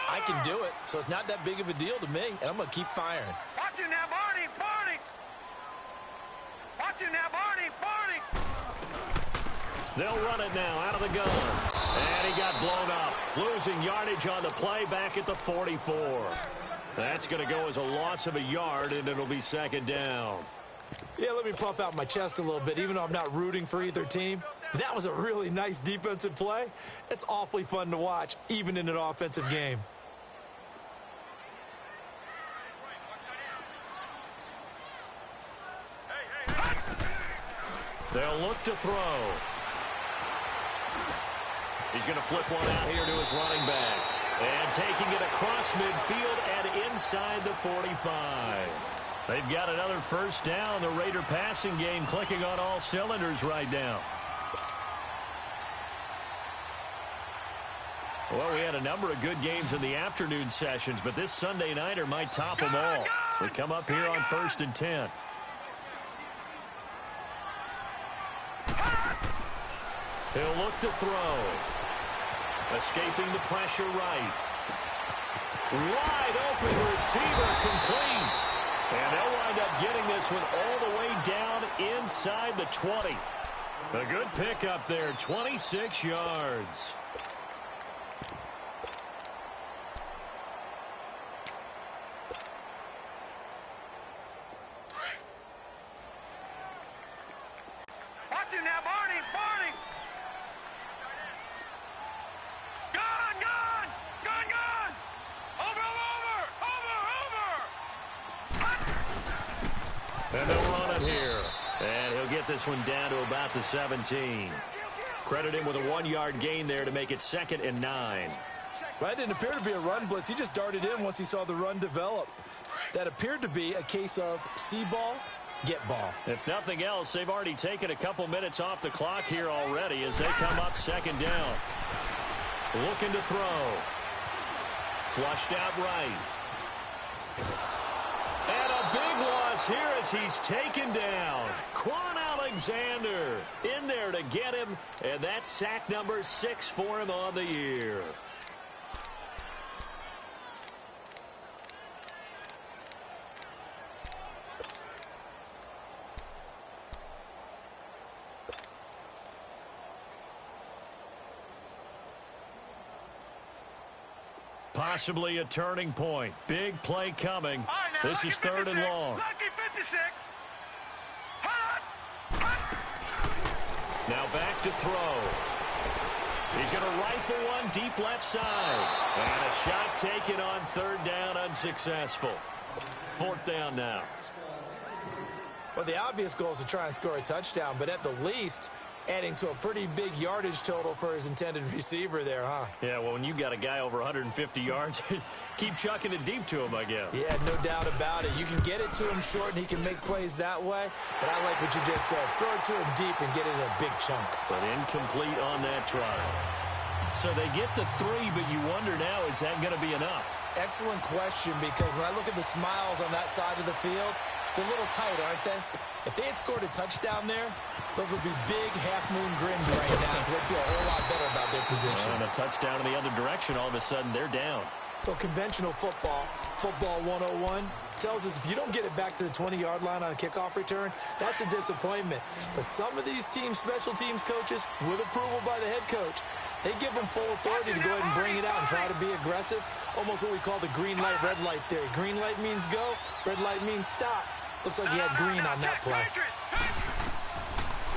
I can do it, so it's not that big of a deal to me, and I'm going to keep firing. Watch it now, Barney, Barney. Watch it now, Barney, Barney. They'll run it now out of the gun. And he got blown up, losing yardage on the play back at the 44. That's going to go as a loss of a yard, and it'll be second down. Yeah, let me puff out my chest a little bit, even though I'm not rooting for either team. That was a really nice defensive play. It's awfully fun to watch, even in an offensive game. They'll look to throw. He's going to flip one out here to his running back. And taking it across midfield and inside the 45. They've got another first down. The Raider passing game clicking on all cylinders right now. Well, we had a number of good games in the afternoon sessions, but this Sunday nighter might top them all. So we come up here on 1st and 10. He'll look to throw. Escaping the pressure right. Wide open receiver complete. And they'll wind up getting this one all the way down inside the 20. A good pickup there, 26 yards. Watch it now, Barney, Barney. Gone, gone, gone, gone. Over, over, over, over. And they'll run it here. And he'll get this one down to about the 17. Credit him with a 1-yard gain there to make it 2nd and 9. Well, that didn't appear to be a run blitz. He just darted in once he saw the run develop. That appeared to be a case of see ball, get ball. If nothing else, they've already taken a couple minutes off the clock here already as they come up 2nd down. Looking to throw. Flushed out right. And a big loss here as he's taken down. Quan Alexander in there to get him, and that's sack number 6 for him on the year. Possibly a turning point. Big play coming. Right, now, this is 3rd and long. Lucky 56. Hot. Now back to throw. He's going to rifle one deep left side. And a shot taken on 3rd down, unsuccessful. 4th down now. Well, the obvious goal is to try and score a touchdown, but at the least, adding to a pretty big yardage total for his intended receiver there, huh? Yeah, well, when you got a guy over 150 yards, keep chucking it deep to him, I guess. Yeah, no doubt about it. You can get it to him short, and he can make plays that way. But I like what you just said. Throw it to him deep and get it in a big chunk. But incomplete on that try. So they get the 3, but you wonder now, is that going to be enough? Excellent question, because when I look at the smiles on that side of the field, it's a little tight, aren't they? If they had scored a touchdown there, those would be big half-moon grins right now because they'd feel a whole lot better about their position. And a touchdown in the other direction, all of a sudden they're down. Well, conventional football 101, tells us if you don't get it back to the 20-yard line on a kickoff return, that's a disappointment. But some of these teams, special teams coaches, with approval by the head coach, they give them full authority to go ahead and bring it out and try to be aggressive. Almost what we call the green light, red light theory. Green light means go, red light means stop. Looks like he had green on that play.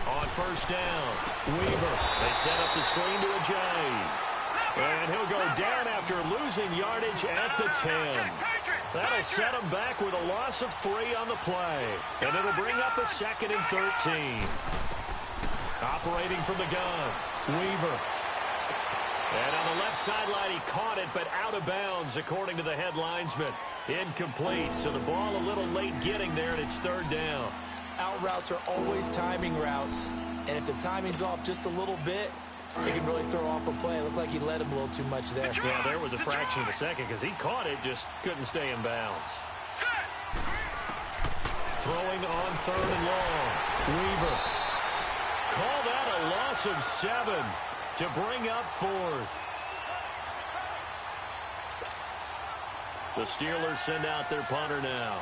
On 1st down, Weaver. They set up the screen to Ajayi. And he'll go down after losing yardage at the 10. That'll set him back with a loss of 3 on the play. And it'll bring up a 2nd and 13. Operating from the gun, Weaver. And on the left sideline, he caught it, but out of bounds, according to the head linesman. Incomplete, so the ball a little late getting there, and it's 3rd down. Out routes are always timing routes, and if the timing's off just a little bit, it can really throw off a play. It looked like he let him a little too much there. Yeah, there was a fraction of a second because he caught it, just couldn't stay in bounds. Throwing on 3rd and long. Weaver. Call that a loss of 7 to bring up 4th. The Steelers send out their punter now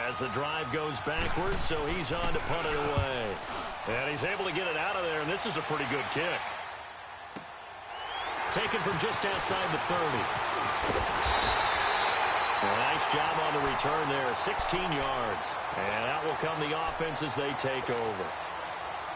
as the drive goes backwards, so he's on to punt it away. And he's able to get it out of there, and this is a pretty good kick. Taken from just outside the 30. Nice job on the return there, 16 yards. And out will come the offense as they take over.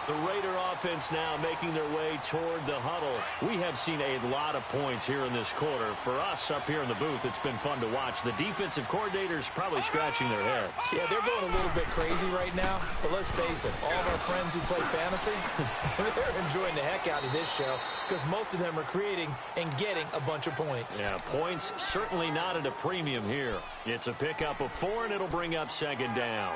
The Raider offense now making their way toward the huddle. We have seen a lot of points here in this quarter. For us up here in the booth, it's been fun to watch. The defensive coordinators probably scratching their heads. Yeah, they're going a little bit crazy right now. But let's face it, all of our friends who play fantasy, they're enjoying the heck out of this show because most of them are creating and getting a bunch of points. Yeah, points certainly not at a premium here. It's a pickup of 4, and it'll bring up 2nd down.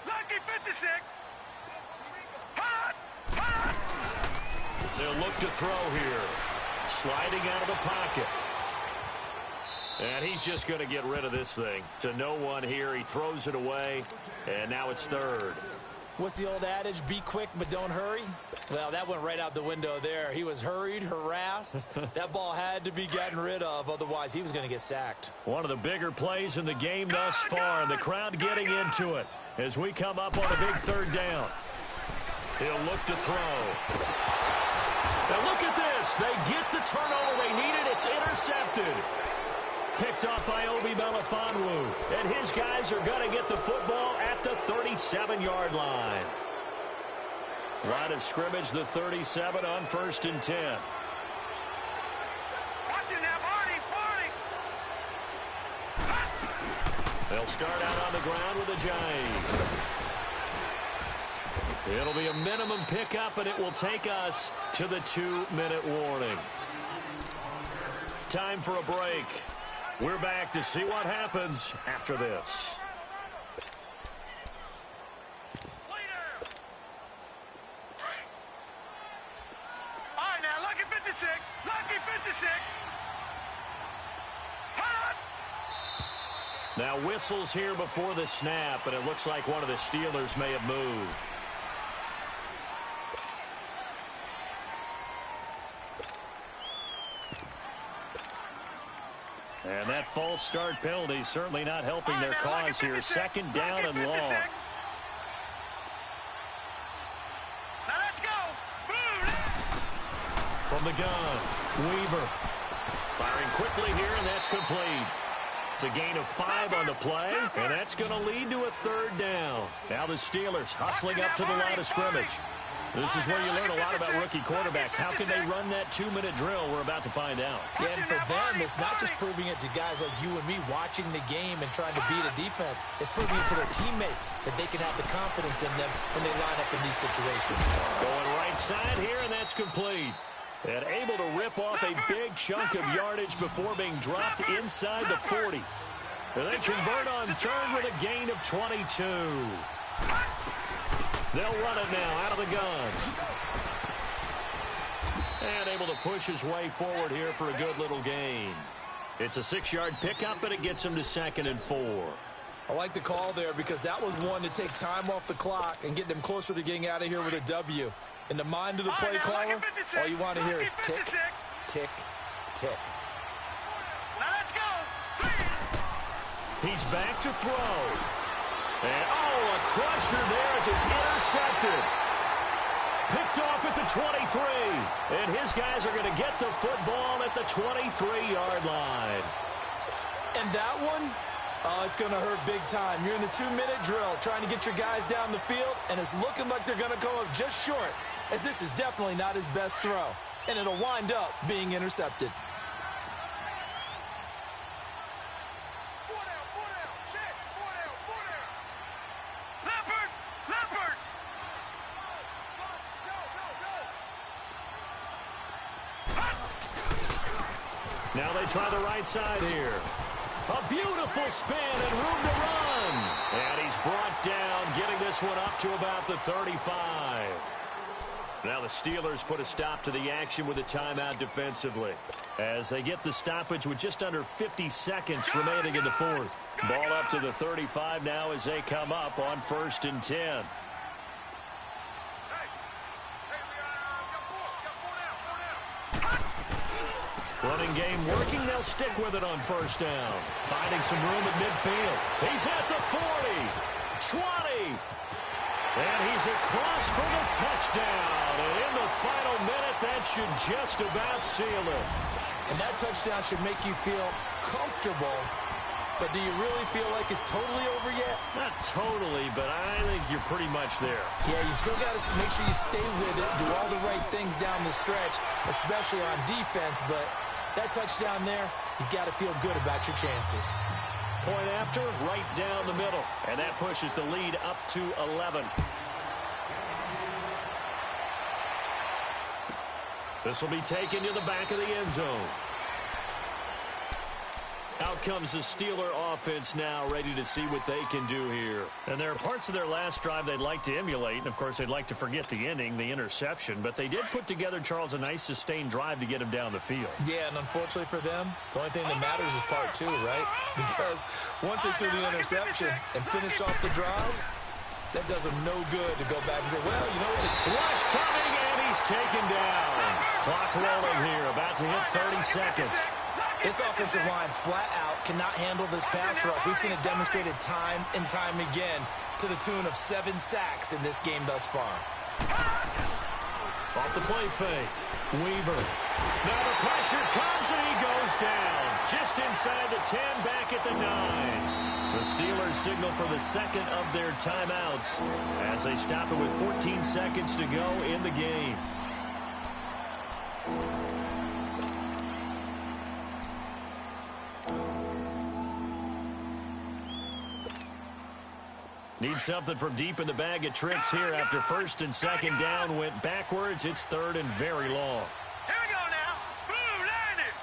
Lucky 56. They'll look to throw here. Sliding out of the pocket. And he's just going to get rid of this thing. To no one here. He throws it away. And now it's 3rd. What's the old adage? Be quick, but don't hurry. Well, that went right out the window there. He was hurried, harassed. That ball had to be gotten rid of. Otherwise, he was going to get sacked. One of the bigger plays in the game thus far. And the crowd getting into it as we come up on a big 3rd down. He'll look to throw. Now look at this. They get the turnover they needed. It's intercepted. Picked off by Obi Melifonwu. And his guys are going to get the football at the 37-yard line. Line of scrimmage, the 37 on 1st and 10. Watch it now, Barney. They'll start out on the ground with a jive. It'll be a minimum pickup, and it will take us to the 2-minute warning. Time for a break. We're back to see what happens after this. All right, now, Lucky 56. Lucky 56. Now whistles here before the snap, and it looks like one of the Steelers may have moved. And that false start penalty certainly not helping their cause here. 2nd down and long. Now let's go. From the gun, Weaver. Firing quickly here, and that's complete. It's a gain of 5 on the play, and that's going to lead to a 3rd down. Now the Steelers hustling up to the line of scrimmage. This is where you learn a lot about rookie quarterbacks. How can they run that 2-minute drill? We're about to find out. Yeah, and for them, it's not just proving it to guys like you and me watching the game and trying to beat a defense. It's proving it to their teammates that they can have the confidence in them when they line up in these situations. Going right side here, and that's complete. And able to rip off a big chunk of yardage before being dropped inside the 40. And they convert on 3rd with a gain of 22. They'll run it now out of the gun. And able to push his way forward here for a good little gain. It's a 6-yard pickup, and it gets him to 2nd and 4. I like the call there because that was one to take time off the clock and get them closer to getting out of here with a W. In the mind of the play caller, all you want to hear is tick, tick, tick. Now let's go. He's back to throw. And, oh, a crusher there as it's intercepted. Picked off at the 23. And his guys are going to get the football at the 23-yard line. And that one, it's going to hurt big time. You're in the 2-minute drill trying to get your guys down the field, and it's looking like they're going to come up just short, as this is definitely not his best throw. And it'll wind up being intercepted. Now they try the right side here. A beautiful spin and room to run. And he's brought down, getting this one up to about the 35. Now the Steelers put a stop to the action with a timeout defensively, as they get the stoppage with just under 50 seconds remaining in the fourth. Ball up to the 35 now as they come up on 1st and 10. Running game working. They'll stick with it on 1st down. Finding some room at midfield. He's at the 40, 20. And he's across for the touchdown. And in the final minute, that should just about seal it. And that touchdown should make you feel comfortable. But do you really feel like it's totally over yet? Not totally, but I think you're pretty much there. Yeah, you still got to make sure you stay with it, do all the right things down the stretch, especially on defense. But that touchdown there, you got to feel good about your chances. Point after, right down the middle. And that pushes the lead up to 11. This will be taken to the back of the end zone. Out comes the Steeler offense now, ready to see what they can do here. And there are parts of their last drive they'd like to emulate, and of course they'd like to forget the ending, the interception, but they did put together, Charles, a nice sustained drive to get him down the field. Yeah, and unfortunately for them, the only thing that matters is part 2, right? Because once they threw the interception and finished off the drive, that does them no good to go back and say, well, you know what? Rush coming, and he's taken down. Clock rolling here, about to hit 30 seconds. This offensive line flat out cannot handle this pass rush. We've seen it demonstrated time and time again to the tune of 7 sacks in this game thus far. Off the play fake. Weaver. Now the pressure comes and he goes down. Just inside the 10, back at the 9. The Steelers signal for the second of their timeouts as they stop it with 14 seconds to go in the game. Need something from deep in the bag of tricks here after 1st and 2nd down went backwards. It's 3rd and very long. Here we go now. Blue landing.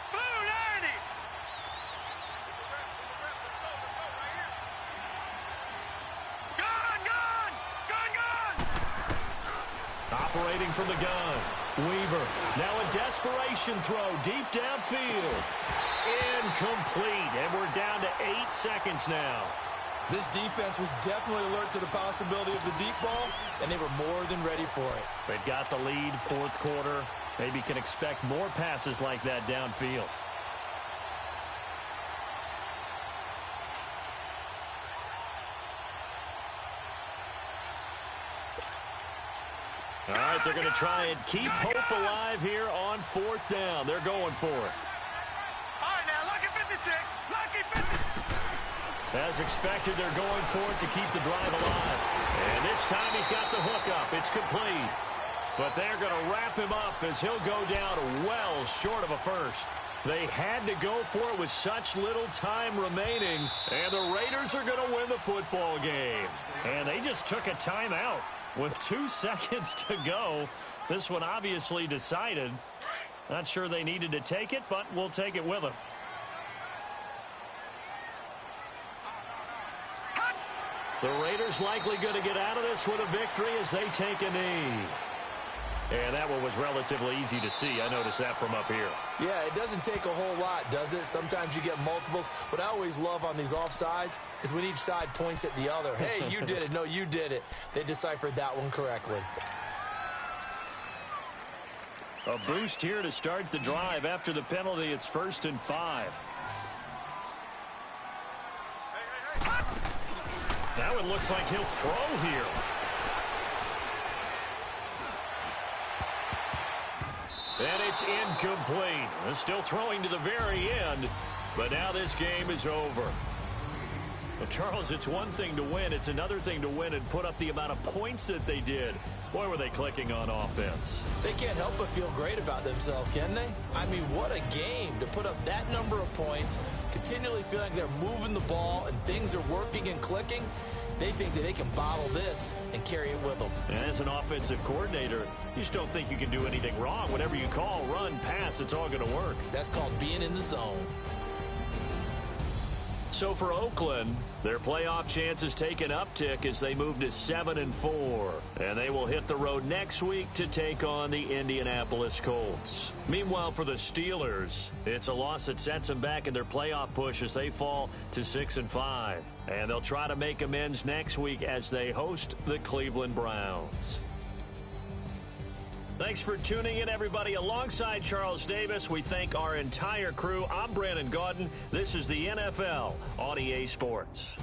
Blue landing. Gun. Operating from the gun. Weaver. Now a desperation throw deep downfield. Incomplete. And we're down to 8 seconds now. This defense was definitely alert to the possibility of the deep ball, and they were more than ready for it. They've got the lead, 4th quarter. Maybe can expect more passes like that downfield. All right, they're going to try and keep hope alive here on 4th down. They're going for it. All right, now, lucky 56. Lucky 56. As expected, they're going for it to keep the drive alive. And this time he's got the hookup. It's complete. But they're going to wrap him up as he'll go down well short of a first. They had to go for it with such little time remaining. And the Raiders are going to win the football game. And they just took a timeout with 2 seconds to go. This one obviously decided. Not sure they needed to take it, but we'll take it with them. The Raiders likely going to get out of this with a victory as they take a knee. And that one was relatively easy to see. I noticed that from up here. Yeah, it doesn't take a whole lot, does it? Sometimes you get multiples. What I always love on these offsides is when each side points at the other. Hey, you did it. No, you did it. They deciphered that one correctly. A boost here to start the drive. After the penalty, it's 1st and 5. Now it looks like he'll throw here. And it's incomplete. Still throwing to the very end, but now this game is over. Well, Charles, it's one thing to win. It's another thing to win and put up the amount of points that they did. Boy, were they clicking on offense. They can't help but feel great about themselves, can they? I mean, what a game to put up that number of points, continually feeling like they're moving the ball and things are working and clicking. They think that they can bottle this and carry it with them. And as an offensive coordinator, you just don't think you can do anything wrong. Whatever you call, run, pass, it's all going to work. That's called being in the zone. So for Oakland, their playoff chances take an uptick as they move to 7-4. And they will hit the road next week to take on the Indianapolis Colts. Meanwhile, for the Steelers, it's a loss that sets them back in their playoff push as they fall to 6-5. And they'll try to make amends next week as they host the Cleveland Browns. Thanks for tuning in, everybody. Alongside Charles Davis, we thank our entire crew. I'm Brandon Gaudin. This is the NFL on EA Sports.